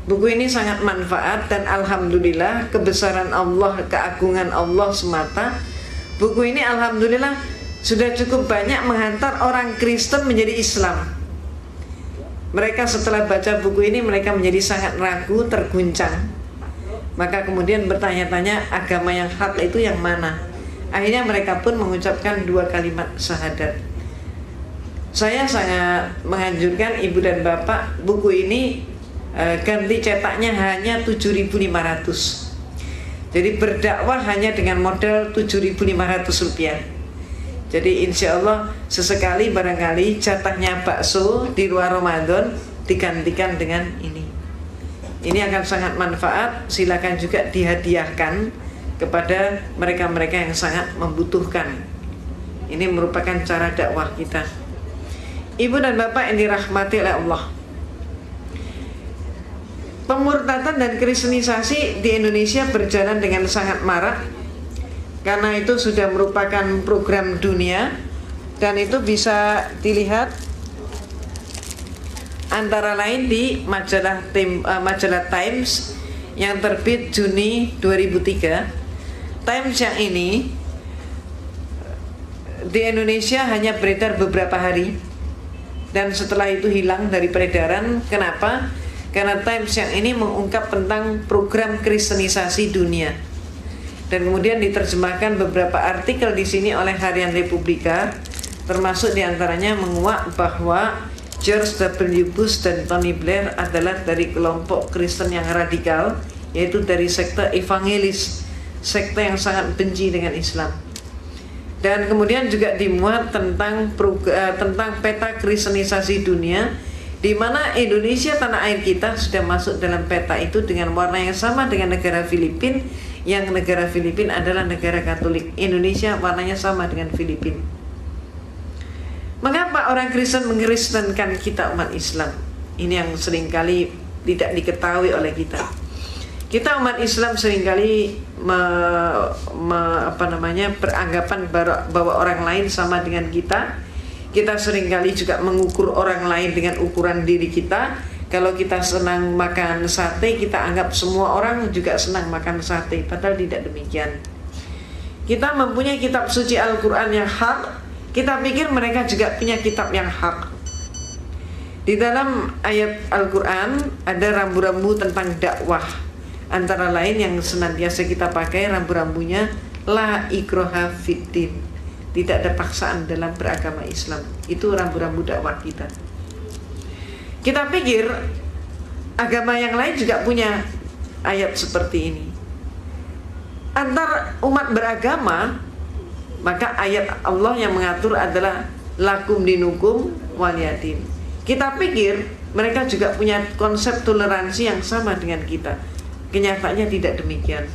Buku ini sangat manfaat, dan alhamdulillah kebesaran Allah, keagungan Allah semata, buku ini alhamdulillah sudah cukup banyak menghantar orang Kristen menjadi Islam. Mereka setelah baca buku ini mereka menjadi sangat ragu, terguncang. Maka kemudian bertanya-tanya agama yang hak itu yang mana. Akhirnya mereka pun mengucapkan 2 kalimat syahadat. Saya sangat menganjurkan ibu dan bapak, buku ini ganti cetaknya hanya 7.500. Jadi berdakwah hanya dengan modal 7.500 rupiah. Jadi insya Allah sesekali barangkali jatahnya bakso di luar Ramadan digantikan dengan ini. Ini akan sangat manfaat. Silakan juga dihadiahkan kepada mereka-mereka yang sangat membutuhkan. Ini merupakan cara dakwah kita. Ibu dan bapak yang dirahmati oleh Allah, pemurtadan dan kristenisasi di Indonesia berjalan dengan sangat marak. Karena itu sudah merupakan program dunia, dan itu bisa dilihat antara lain di majalah Times yang terbit Juni 2003. Times yang ini di Indonesia hanya beredar beberapa hari, dan setelah itu hilang dari peredaran. Kenapa? Karena Times yang ini mengungkap tentang program kristenisasi dunia. Dan kemudian diterjemahkan beberapa artikel di sini oleh Harian Republika, termasuk diantaranya menguak bahwa George W. Bush dan Tony Blair adalah dari kelompok Kristen yang radikal, yaitu dari sekte evangelis, sekte yang sangat benci dengan Islam. Dan kemudian juga dimuat tentang peta kristenisasi dunia, di mana Indonesia, tanah air kita, sudah masuk dalam peta itu dengan warna yang sama dengan negara Filipina, yang negara Filipina adalah negara Katolik. Indonesia warnanya sama dengan Filipina. Mengapa orang Kristen mengkristenkan kita umat Islam? Ini yang seringkali tidak diketahui oleh kita. Kita umat Islam seringkali beranggapan bahwa orang lain sama dengan kita. Kita seringkali juga mengukur orang lain dengan ukuran diri kita. Kalau kita senang makan sate, kita anggap semua orang juga senang makan sate, padahal tidak demikian. Kita mempunyai kitab suci Al-Quran yang hak, kita pikir mereka juga punya kitab yang hak. Di dalam ayat Al-Quran ada rambu-rambu tentang dakwah. Antara lain yang senantiasa kita pakai rambu-rambunya, la ikraha fiddin, tidak ada paksaan dalam beragama Islam. Itu rambu-rambu dakwah kita. Kita pikir agama yang lain juga punya ayat seperti ini. Antar umat beragama, maka ayat Allah yang mengatur adalah lakum dinukum waliyadin. Kita pikir mereka juga punya konsep toleransi yang sama dengan kita. Kenyataannya tidak demikian.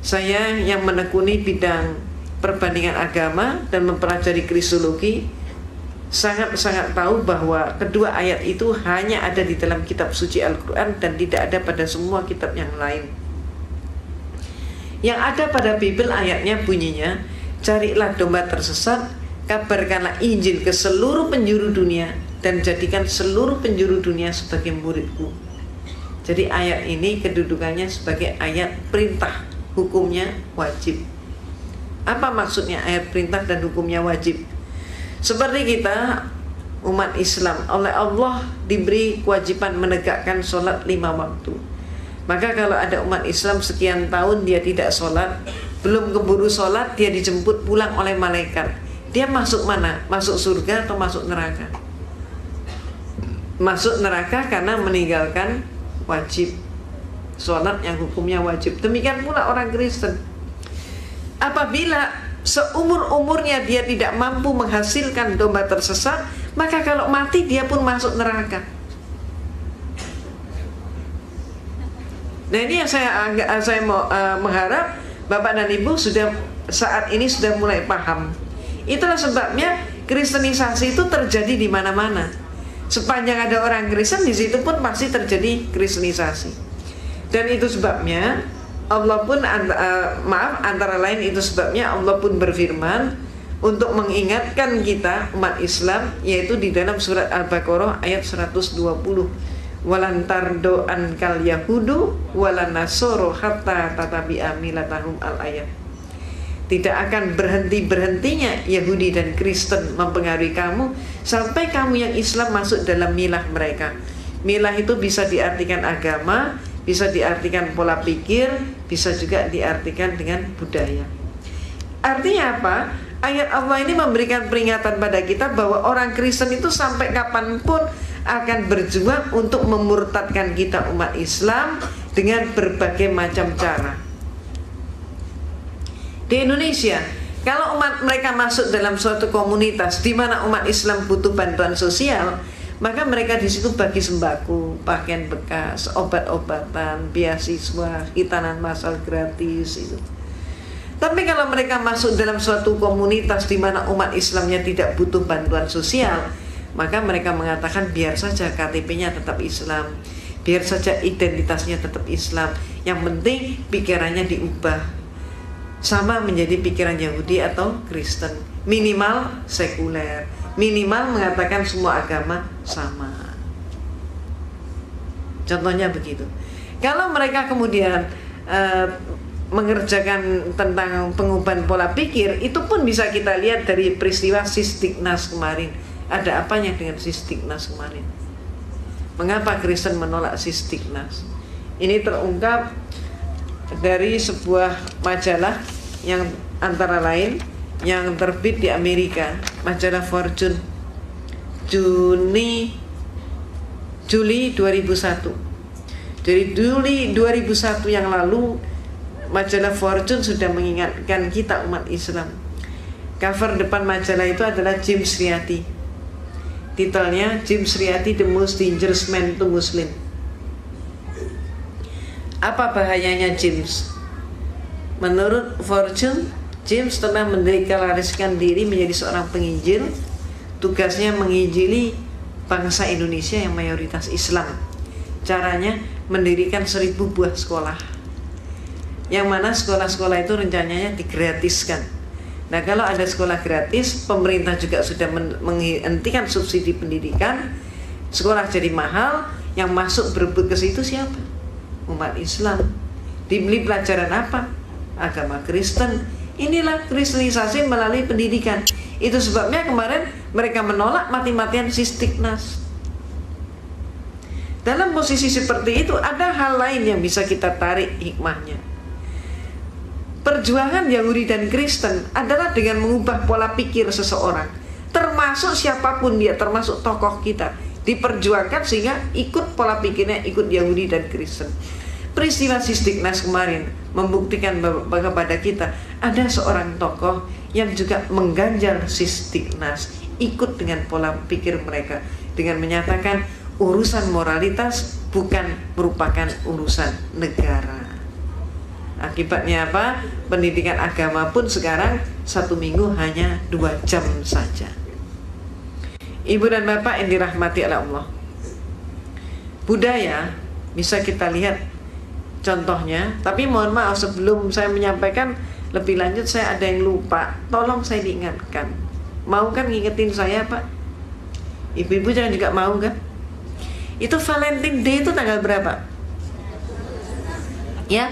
Saya yang menekuni bidang perbandingan agama dan mempelajari kristologi sangat-sangat tahu bahwa kedua ayat itu hanya ada di dalam kitab suci Al-Quran dan tidak ada pada semua kitab yang lain. Yang ada pada Bible ayatnya bunyinya, carilah domba tersesat, kabarkanlah Injil ke seluruh penjuru dunia, dan jadikan seluruh penjuru dunia sebagai muridku. Jadi ayat ini kedudukannya sebagai ayat perintah, hukumnya wajib. Apa maksudnya ayat perintah dan hukumnya wajib? Seperti kita umat Islam, oleh Allah diberi kewajiban menegakkan sholat 5 waktu. Maka kalau ada umat Islam sekian tahun dia tidak sholat, belum keburu sholat, dia dijemput pulang oleh malaikat. Dia masuk mana? Masuk surga atau masuk neraka? Masuk neraka karena meninggalkan wajib sholat yang hukumnya wajib. Demikian pula orang Kristen. Apabila seumur-umurnya dia tidak mampu menghasilkan domba tersesat, maka kalau mati dia pun masuk neraka. Nah ini yang saya mau mengharap Bapak dan Ibu sudah saat ini sudah mulai paham. Itulah sebabnya kristenisasi itu terjadi di mana-mana. Sepanjang ada orang Kristen, di situ pun pasti terjadi kristenisasi. Dan itu sebabnya Allah pun antara lain itu sebabnya Allah pun berfirman untuk mengingatkan kita umat Islam, yaitu di dalam surat Al-Baqarah ayat 120, walan tardo ankal yahudu walan nasoro hatta tatabi'a milatahum al-ayat. Tidak akan berhentinya Yahudi dan Kristen mempengaruhi kamu sampai kamu yang Islam masuk dalam milah mereka. Milah itu bisa diartikan agama, bisa diartikan pola pikir, bisa juga diartikan dengan budaya. Artinya apa? Ayat Allah ini memberikan peringatan pada kita bahwa orang Kristen itu sampai kapanpun akan berjuang untuk memurtadkan kita umat Islam dengan berbagai macam cara. Di Indonesia, kalau umat mereka masuk dalam suatu komunitas di mana umat Islam butuh bantuan sosial, maka mereka di situ bagi sembako, pakaian bekas, obat-obatan, beasiswa, hitanan massal gratis itu. Tapi kalau mereka masuk dalam suatu komunitas di mana umat Islamnya tidak butuh bantuan sosial, maka mereka mengatakan biar saja KTP-nya tetap Islam, biar saja identitasnya tetap Islam, yang penting pikirannya diubah sama menjadi pikiran Yahudi atau Kristen, minimal sekuler, minimal mengatakan semua agama sama. Contohnya begitu. Kalau mereka kemudian mengerjakan tentang pengubahan pola pikir, itu pun bisa kita lihat dari peristiwa Sistignas kemarin. Ada apanya dengan Sistignas kemarin? Mengapa Kristen menolak Sistignas? Ini terungkap dari sebuah majalah yang antara lain yang terbit di Amerika, majalah Fortune, Juli 2001. Dari Juli 2001 yang lalu, majalah Fortune sudah mengingatkan kita umat Islam. Cover depan majalah itu adalah James Riyadi. Titelnya James Riyadi, The Most Dangerous Man to Muslim. Apa bahayanya James? Menurut Fortune, James telah mendeklarasikan diri menjadi seorang penginjil. Tugasnya menginjili bangsa Indonesia yang mayoritas Islam. Caranya mendirikan 1000 buah sekolah, yang mana sekolah-sekolah itu rencananya digratiskan. Nah, kalau ada sekolah gratis, pemerintah juga sudah menghentikan subsidi pendidikan, sekolah jadi mahal, yang masuk berebut ke situ siapa? Umat Islam. Dibeli pelajaran apa? Agama Kristen. Inilah kristenisasi melalui pendidikan. Itu sebabnya kemarin mereka menolak mati-matian Sistiknas. Dalam posisi seperti itu, ada hal lain yang bisa kita tarik hikmahnya. Perjuangan Yahudi dan Kristen adalah dengan mengubah pola pikir seseorang, termasuk siapapun dia, termasuk tokoh kita, diperjuangkan sehingga ikut pola pikirnya, ikut Yahudi dan Kristen. Peristiwa Sistiknas kemarin membuktikan kepada kita ada seorang tokoh yang juga mengganjal Sistiknas, ikut dengan pola pikir mereka dengan menyatakan urusan moralitas bukan merupakan urusan negara. Akibatnya apa? Pendidikan agama pun sekarang 1 minggu hanya 2 jam saja. Ibu dan bapak yang dirahmati oleh Allah, budaya bisa kita lihat contohnya. Tapi mohon maaf, sebelum saya menyampaikan lebih lanjut, saya ada yang lupa, tolong saya diingatkan. Mau kan ngingetin saya, Pak? Ibu-ibu jangan juga mau kan? Itu Valentine Day itu tanggal berapa? Ya,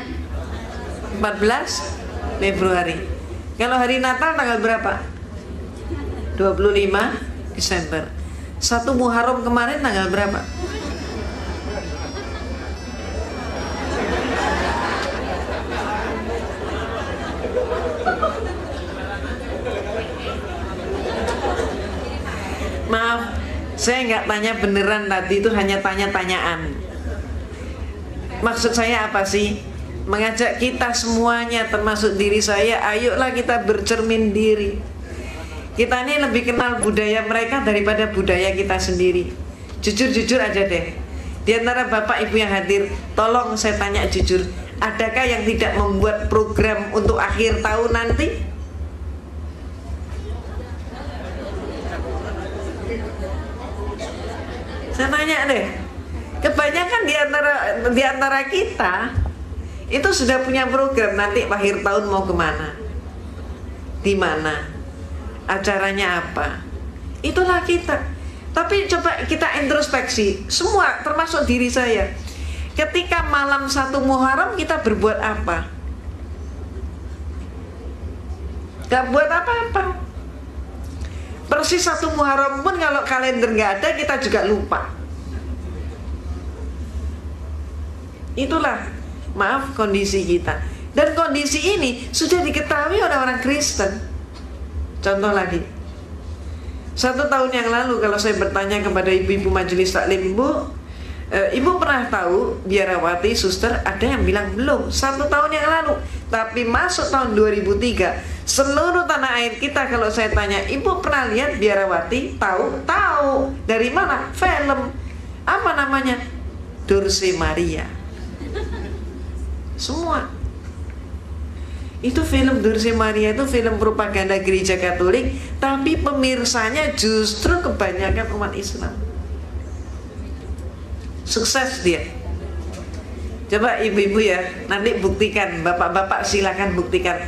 14 Februari. Kalau hari Natal tanggal berapa? 25 Desember. 1 Muharram kemarin tanggal berapa? Maaf, saya nggak tanya beneran tadi, itu hanya tanya-tanyaan. Maksud saya apa sih? Mengajak kita semuanya, termasuk diri saya, ayolah kita bercermin diri. Kita ini lebih kenal budaya mereka daripada budaya kita sendiri. Jujur-jujur aja deh. Di antara bapak ibu yang hadir, tolong saya tanya jujur, adakah yang tidak membuat program untuk akhir tahun nanti? Saya tanya deh. Kebanyakan di antara kita itu sudah punya program nanti akhir tahun mau kemana, di mana, acaranya apa. Itulah kita. Tapi coba kita introspeksi semua, termasuk diri saya. Ketika malam 1 Muharram kita berbuat apa? Gak buat apa-apa. Persis 1 Muharram pun kalau kalender gak ada, kita juga lupa. Itulah, maaf, kondisi kita. Dan kondisi ini sudah diketahui oleh orang Kristen. Contoh lagi, 1 tahun yang lalu kalau saya bertanya kepada ibu-ibu majelis taklim, ibu pernah tahu biarawati, suster? Ada yang bilang belum, 1 tahun yang lalu. Tapi masuk tahun 2003, seluruh tanah air kita kalau saya tanya, ibu pernah lihat biarawati? Tahu? Tahu. Dari mana? Film. Apa namanya? Dulce Maria. Semua. Itu film Dulce Maria, itu film propaganda gereja Katolik, tapi pemirsanya justru kebanyakan umat Islam. Sukses dia. Coba ibu-ibu ya, nanti buktikan, bapak-bapak silakan buktikan.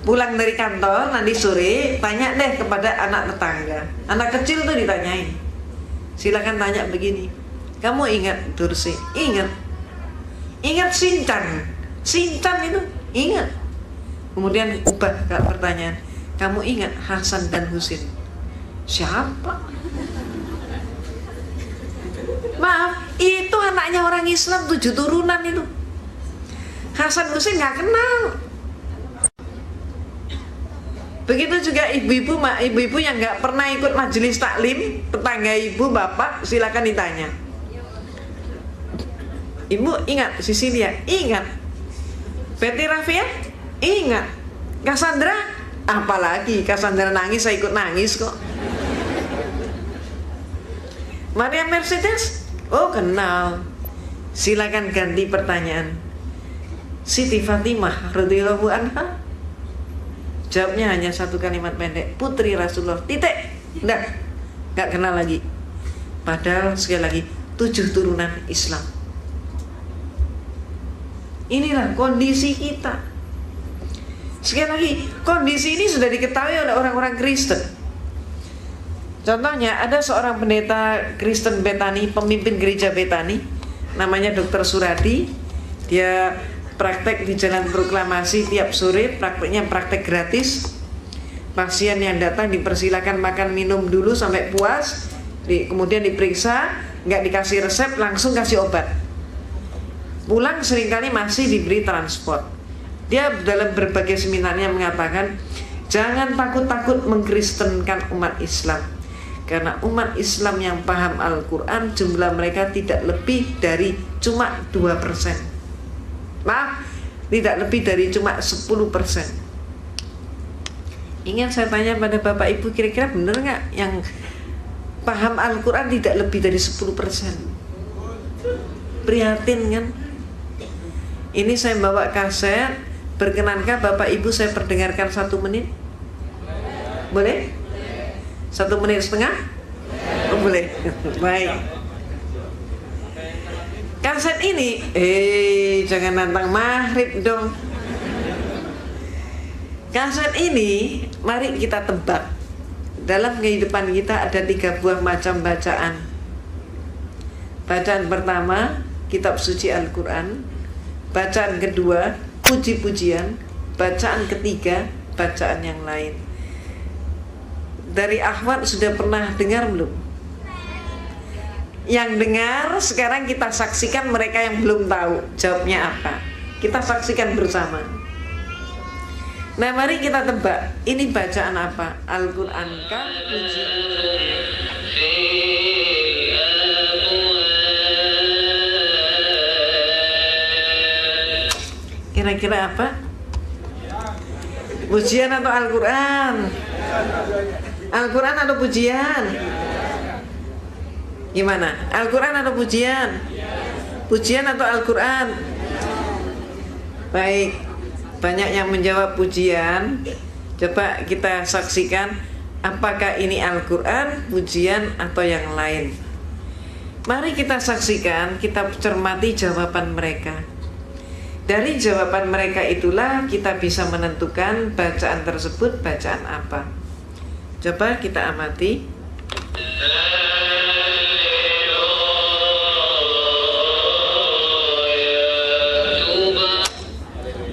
Pulang dari kantor nanti sore, tanya deh kepada anak tetangga. Anak kecil tuh ditanyain. Silakan tanya begini, kamu ingat Dulce? Ingat. Ingat Shinchan? Shinchan itu ingat. Kemudian ubah pertanyaan, kamu ingat Hasan dan Husin? Siapa? Maaf, itu anaknya orang Islam 7 turunan itu. Hasan Husin nggak kenal. Begitu juga ibu-ibu yang nggak pernah ikut majelis taklim, tetangga ibu, bapak, silakan ditanya. Ibu ingat Sisilia? Ingat. Betty Rafia? Ingat. Cassandra? Apalagi Cassandra nangis, saya ikut nangis kok. Maria Mercedes? Oh, kenal. Silakan ganti pertanyaan. Siti Fatimah radhiyallahu anha? Jawabnya hanya 1 kalimat pendek, putri Rasulullah. Titik. Enggak. Enggak kenal lagi. Padahal sekali lagi 7 turunan Islam. Inilah kondisi kita. Sekali lagi, kondisi ini sudah diketahui oleh orang-orang Kristen. Contohnya, ada seorang pendeta Kristen Betani, pemimpin gereja Betani, namanya Dr. Suradi. Dia praktek di Jalan Proklamasi tiap sore, prakteknya praktek gratis. Pasien yang datang dipersilakan makan minum dulu sampai puas, kemudian diperiksa, nggak dikasih resep, langsung kasih obat. Pulang seringkali masih diberi transport. Dia dalam berbagai seminarnya mengatakan, jangan takut-takut mengkristenkan umat Islam, karena umat Islam yang paham Al-Quran jumlah mereka tidak lebih dari cuma 2%. Maaf, tidak lebih dari cuma 10%. Ingin saya tanya pada Bapak Ibu, kira-kira benar nggak yang paham Al-Quran tidak lebih dari 10%? Prihatin kan? Ini saya bawa kaset, berkenankah Bapak Ibu saya perdengarkan 1 menit? Boleh? 1 menit setengah? Oh, boleh. Baik. Kaset ini, jangan nantang maghrib dong. Kaset ini, mari kita tebak. Dalam kehidupan kita ada 3 buah macam bacaan. Bacaan pertama, kitab suci Al-Quran. Bacaan kedua, puji-pujian. Bacaan ketiga, bacaan yang lain. Dari Ahwat sudah pernah dengar belum? Yang dengar, sekarang kita saksikan mereka yang belum tahu jawabnya apa. Kita saksikan bersama. Nah, mari kita tebak, ini bacaan apa? Al-Quran kah? Kira-kira apa? Pujian atau Al-Quran? Al-Quran atau pujian? Gimana? Al-Quran atau pujian? Pujian atau Al-Quran? Baik, banyak yang menjawab pujian. Coba kita saksikan, apakah ini Al-Quran, pujian, atau yang lain. Mari kita saksikan, kita cermati jawaban mereka. Dari jawaban mereka itulah kita bisa menentukan bacaan tersebut bacaan apa. Coba kita amati.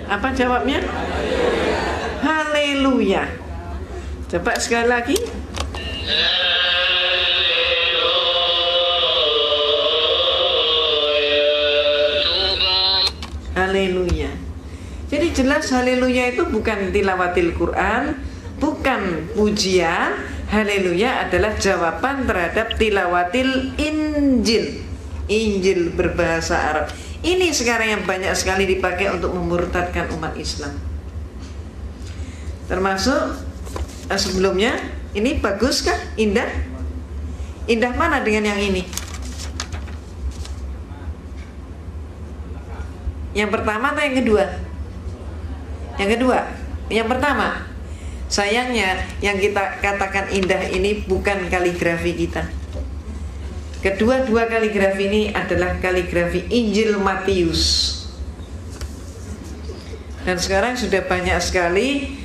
Apa jawabnya? Haleluya. Coba sekali lagi. Haleluya. Jadi jelas haleluya itu bukan tilawatil Quran, bukan pujian. Haleluya adalah jawaban terhadap tilawatil Injil. Injil berbahasa Arab. Ini sekarang yang banyak sekali dipakai untuk memurtadkan umat Islam. Termasuk sebelumnya, ini bagus kah? Indah? Indah mana dengan yang ini? Yang pertama atau yang kedua? Yang kedua. Yang pertama. Sayangnya yang kita katakan indah ini bukan kaligrafi kita. Kedua-dua kaligrafi ini adalah kaligrafi Injil Matius. Dan sekarang sudah banyak sekali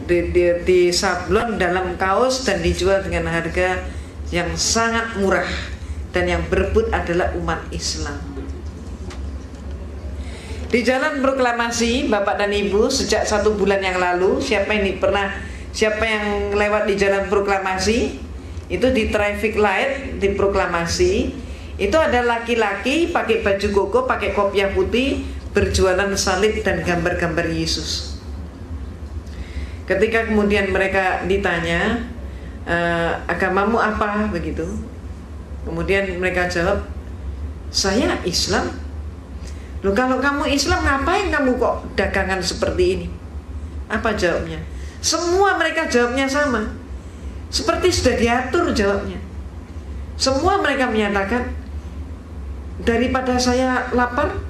di sablon dalam kaos dan dijual dengan harga yang sangat murah. Dan yang berebut adalah umat Islam. Di Jalan Proklamasi, Bapak dan Ibu, sejak 1 bulan yang lalu, siapa yang lewat di Jalan Proklamasi, itu di traffic light di Proklamasi, itu ada laki-laki pakai baju koko, pakai kopiah putih, berjualan salib dan gambar-gambar Yesus. Ketika kemudian mereka ditanya, agamamu apa, begitu, kemudian mereka jawab, saya Islam. Loh, kalau kamu Islam, ngapain kamu kok dagangan seperti ini? Apa jawabnya? Semua mereka jawabnya sama, seperti sudah diatur jawabnya. Semua mereka menyatakan, daripada saya lapar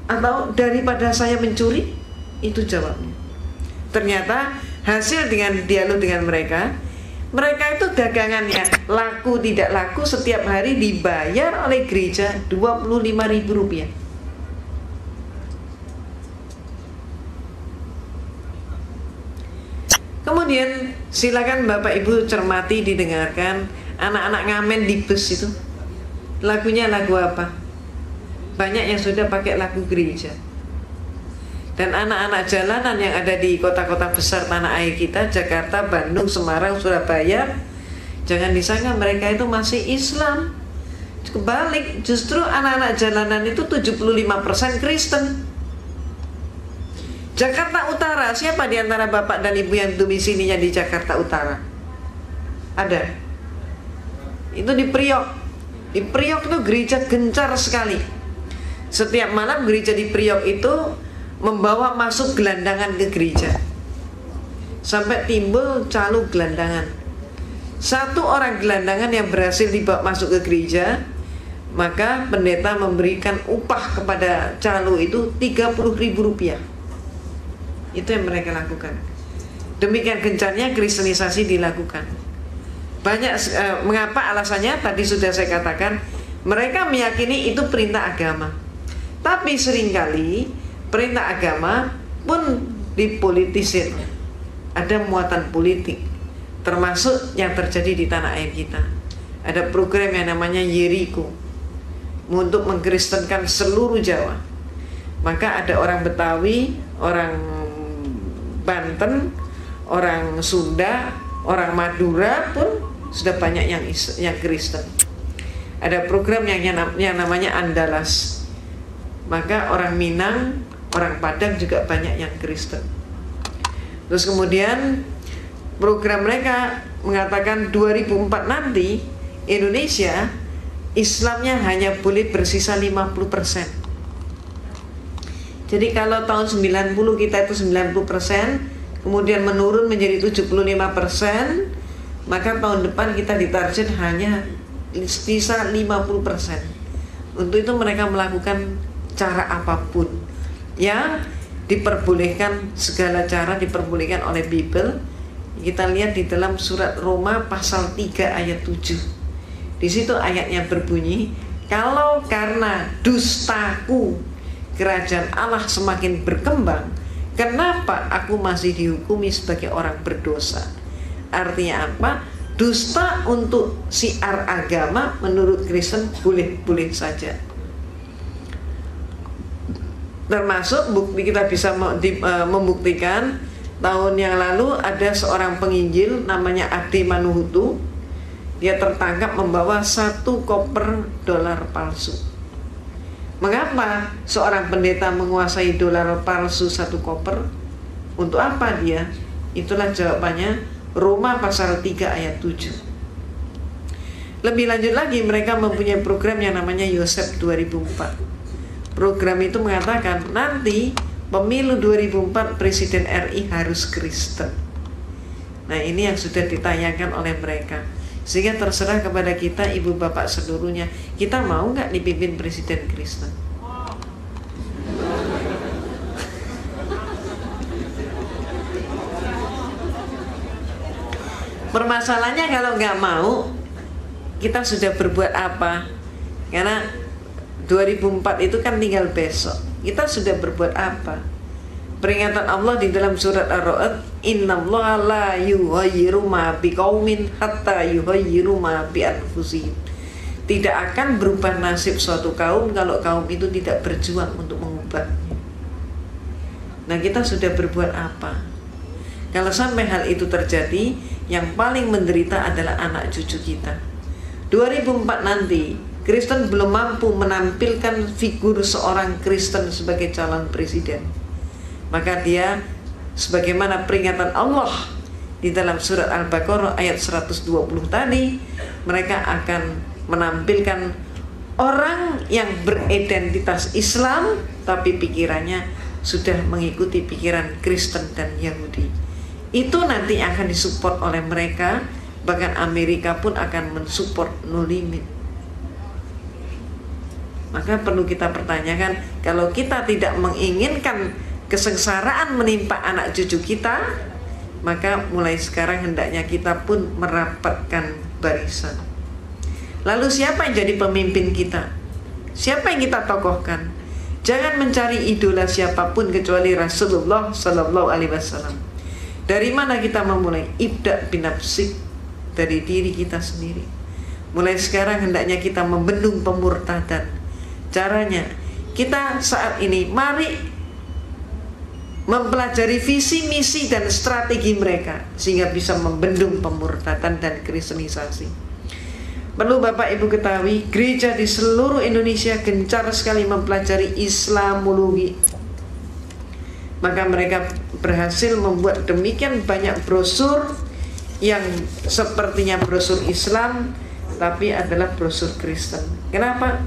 atau daripada saya mencuri, itu jawabnya. Ternyata hasil dengan dialog dengan mereka itu dagangannya laku tidak laku setiap hari dibayar oleh gereja Rp25.000. Kemudian silakan Bapak Ibu cermati, didengarkan anak-anak ngamen di bus itu. Lagunya lagu apa? Banyak yang sudah pakai lagu gereja. Dan anak-anak jalanan yang ada di kota-kota besar tanah air kita, Jakarta, Bandung, Semarang, Surabaya, jangan disangka mereka itu masih Islam. Kebalik, justru anak-anak jalanan itu 75% Kristen. Jakarta Utara, siapa di antara bapak dan ibu yang domisilinya di Jakarta Utara? Ada. Itu di Priok. Di Priok itu gereja gencar sekali. Setiap malam gereja di Priok itu membawa masuk gelandangan ke gereja. Sampai timbul calo gelandangan. Satu orang gelandangan yang berhasil dibawa masuk ke gereja, maka pendeta memberikan upah kepada calo itu 30.000 rupiah. Itu yang mereka lakukan. Demikian gencarnya kristenisasi dilakukan. Banyak mengapa alasannya tadi sudah saya katakan, mereka meyakini itu perintah agama. Tapi seringkali perintah agama pun dipolitisir. Ada muatan politik, termasuk yang terjadi di tanah air kita. Ada program yang namanya Yeriko untuk mengkristenkan seluruh Jawa. Maka ada orang Betawi, orang Banten, orang Sunda, orang Madura pun sudah banyak yang Kristen. Ada program yang namanya Andalas. Maka orang Minang, orang Padang juga banyak yang Kristen. Terus kemudian program mereka mengatakan 2004 nanti Indonesia Islamnya hanya boleh bersisa 50%. Jadi kalau tahun 90 kita itu 90%, kemudian menurun menjadi 75%, maka tahun depan kita ditarget hanya sisa 50%. Untuk itu mereka melakukan cara apapun yang diperbolehkan, segala cara diperbolehkan oleh Bible. Kita lihat di dalam surat Roma pasal 3 ayat 7. Di situ ayatnya berbunyi, kalau karena dustaku kerajaan Allah semakin berkembang, kenapa aku masih dihukumi sebagai orang berdosa? Artinya apa? Dusta untuk siar agama menurut Kristen boleh-boleh saja. Termasuk bukti kita bisa membuktikan, tahun yang lalu ada seorang penginjil namanya Ade Manuhutu. Dia tertangkap membawa 1 koper dolar palsu. Mengapa seorang pendeta menguasai dolar palsu 1 koper? Untuk apa dia? Itulah jawabannya, Roma pasal 3 ayat 7. Lebih lanjut lagi, mereka mempunyai program yang namanya Yosef 2004. Program itu mengatakan nanti pemilu 2004 Presiden RI harus Kristen. Nah, ini yang sudah ditayangkan oleh mereka. Sehingga terserah kepada kita, ibu bapak seluruhnya, kita mau nggak dipimpin presiden Kristen? Permasalahannya kalau nggak mau, kita sudah berbuat apa? Karena 2004 itu kan tinggal besok. Kita sudah berbuat apa? Peringatan Allah di dalam surat Ar-Ra'd, innallaha la yughayyiru ma biqaumin hatta yughayyiru ma bi anfusihim. Tidak akan berubah nasib suatu kaum kalau kaum itu tidak berjuang untuk mengubahnya. Nah, kita sudah berbuat apa? Kalau sampai hal itu terjadi, yang paling menderita adalah anak cucu kita. 2004 nanti, Kristen belum mampu menampilkan figur seorang Kristen sebagai calon presiden. Maka dia, sebagaimana peringatan Allah di dalam surat Al-Baqarah ayat 120 tadi, mereka akan menampilkan orang yang beridentitas Islam tapi pikirannya sudah mengikuti pikiran Kristen dan Yahudi. Itu nanti akan disupport oleh mereka. Bahkan Amerika pun akan mensupport No Limit. Maka perlu kita pertanyakan, kalau kita tidak menginginkan kesengsaraan menimpa anak cucu kita, maka mulai sekarang hendaknya kita pun merapatkan barisan. Lalu siapa yang jadi pemimpin kita? Siapa yang kita tokohkan? Jangan mencari idola siapapun kecuali Rasulullah Sallallahu Alaihi Wasallam. Dari mana kita memulai? Ibda binafsik, dari diri kita sendiri. Mulai sekarang hendaknya kita membendung pemurtadan. Caranya, kita saat ini mari mempelajari visi, misi, dan strategi mereka sehingga bisa membendung pemurtadan dan kristenisasi. Perlu Bapak Ibu ketahui, gereja di seluruh Indonesia gencar sekali mempelajari Islamologi. Maka mereka berhasil membuat demikian banyak brosur yang sepertinya brosur Islam, tapi adalah brosur Kristen. Kenapa?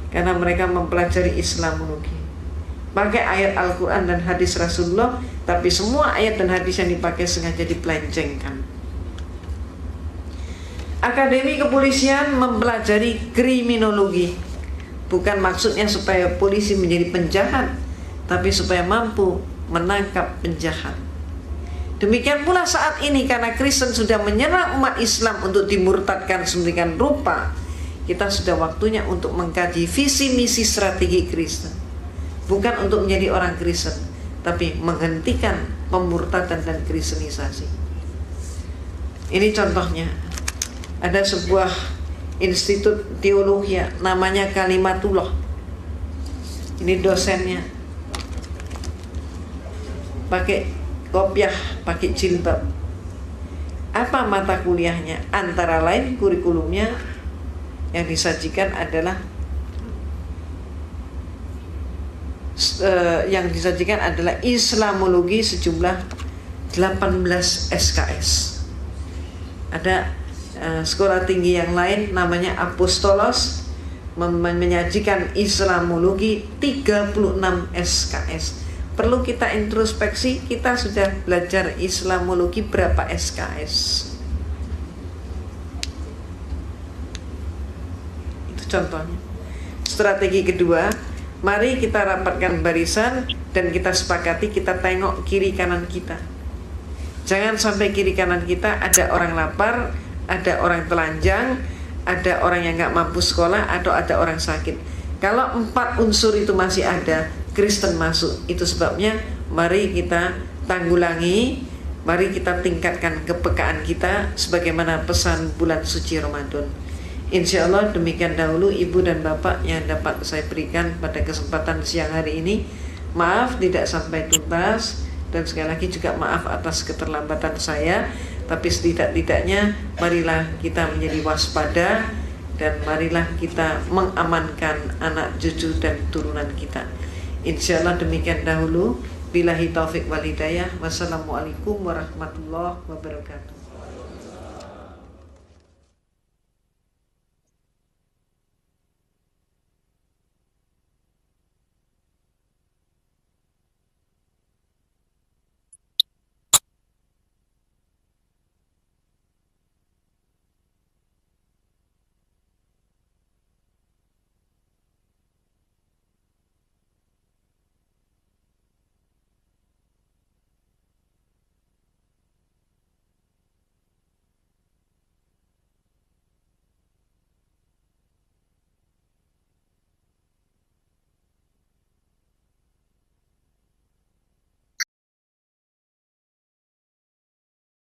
Karena mereka mempelajari Islamologi. Pakai ayat Al-Quran dan hadis Rasulullah, tapi semua ayat dan hadis yang dipakai sengaja dipelencengkan. Akademi Kepolisian mempelajari kriminologi. Bukan maksudnya supaya polisi menjadi penjahat, tapi supaya mampu menangkap penjahat. Demikian pula saat ini, karena Kristen sudah menyerang umat Islam untuk dimurtadkan sedemikian rupa, kita sudah waktunya untuk mengkaji visi misi strategi Kristen. Bukan untuk menjadi orang Kristen, tapi menghentikan pemurtadan dan kristenisasi. Ini contohnya. Ada sebuah institut teologi namanya Kalimatullah. Ini dosennya pakai kopiah, pakai jilbab. Apa mata kuliahnya? Antara lain kurikulumnya yang disajikan adalah Islamologi sejumlah 18 SKS. Ada sekolah tinggi yang lain namanya Apostolos menyajikan Islamologi 36 SKS. Perlu kita introspeksi, kita sudah belajar Islamologi berapa SKS? Itu contohnya. Strategi kedua, mari kita rapatkan barisan dan kita sepakati, kita tengok kiri kanan kita. Jangan sampai kiri kanan kita ada orang lapar, ada orang telanjang, ada orang yang nggak mampu sekolah, atau ada orang sakit. Kalau 4 unsur itu masih ada, Kristen masuk. Itu sebabnya mari kita tanggulangi, mari kita tingkatkan kepekaan kita sebagaimana pesan bulan suci Ramadan. Insya Allah demikian dahulu Ibu dan Bapak yang dapat saya berikan pada kesempatan siang hari ini. Maaf tidak sampai tuntas, dan sekali lagi juga maaf atas keterlambatan saya. Tapi setidak-tidaknya marilah kita menjadi waspada, dan marilah kita mengamankan anak cucu dan turunan kita. Insya Allah demikian dahulu. Billahi taufik wal hidayah. Wassalamualaikum warahmatullahi wabarakatuh.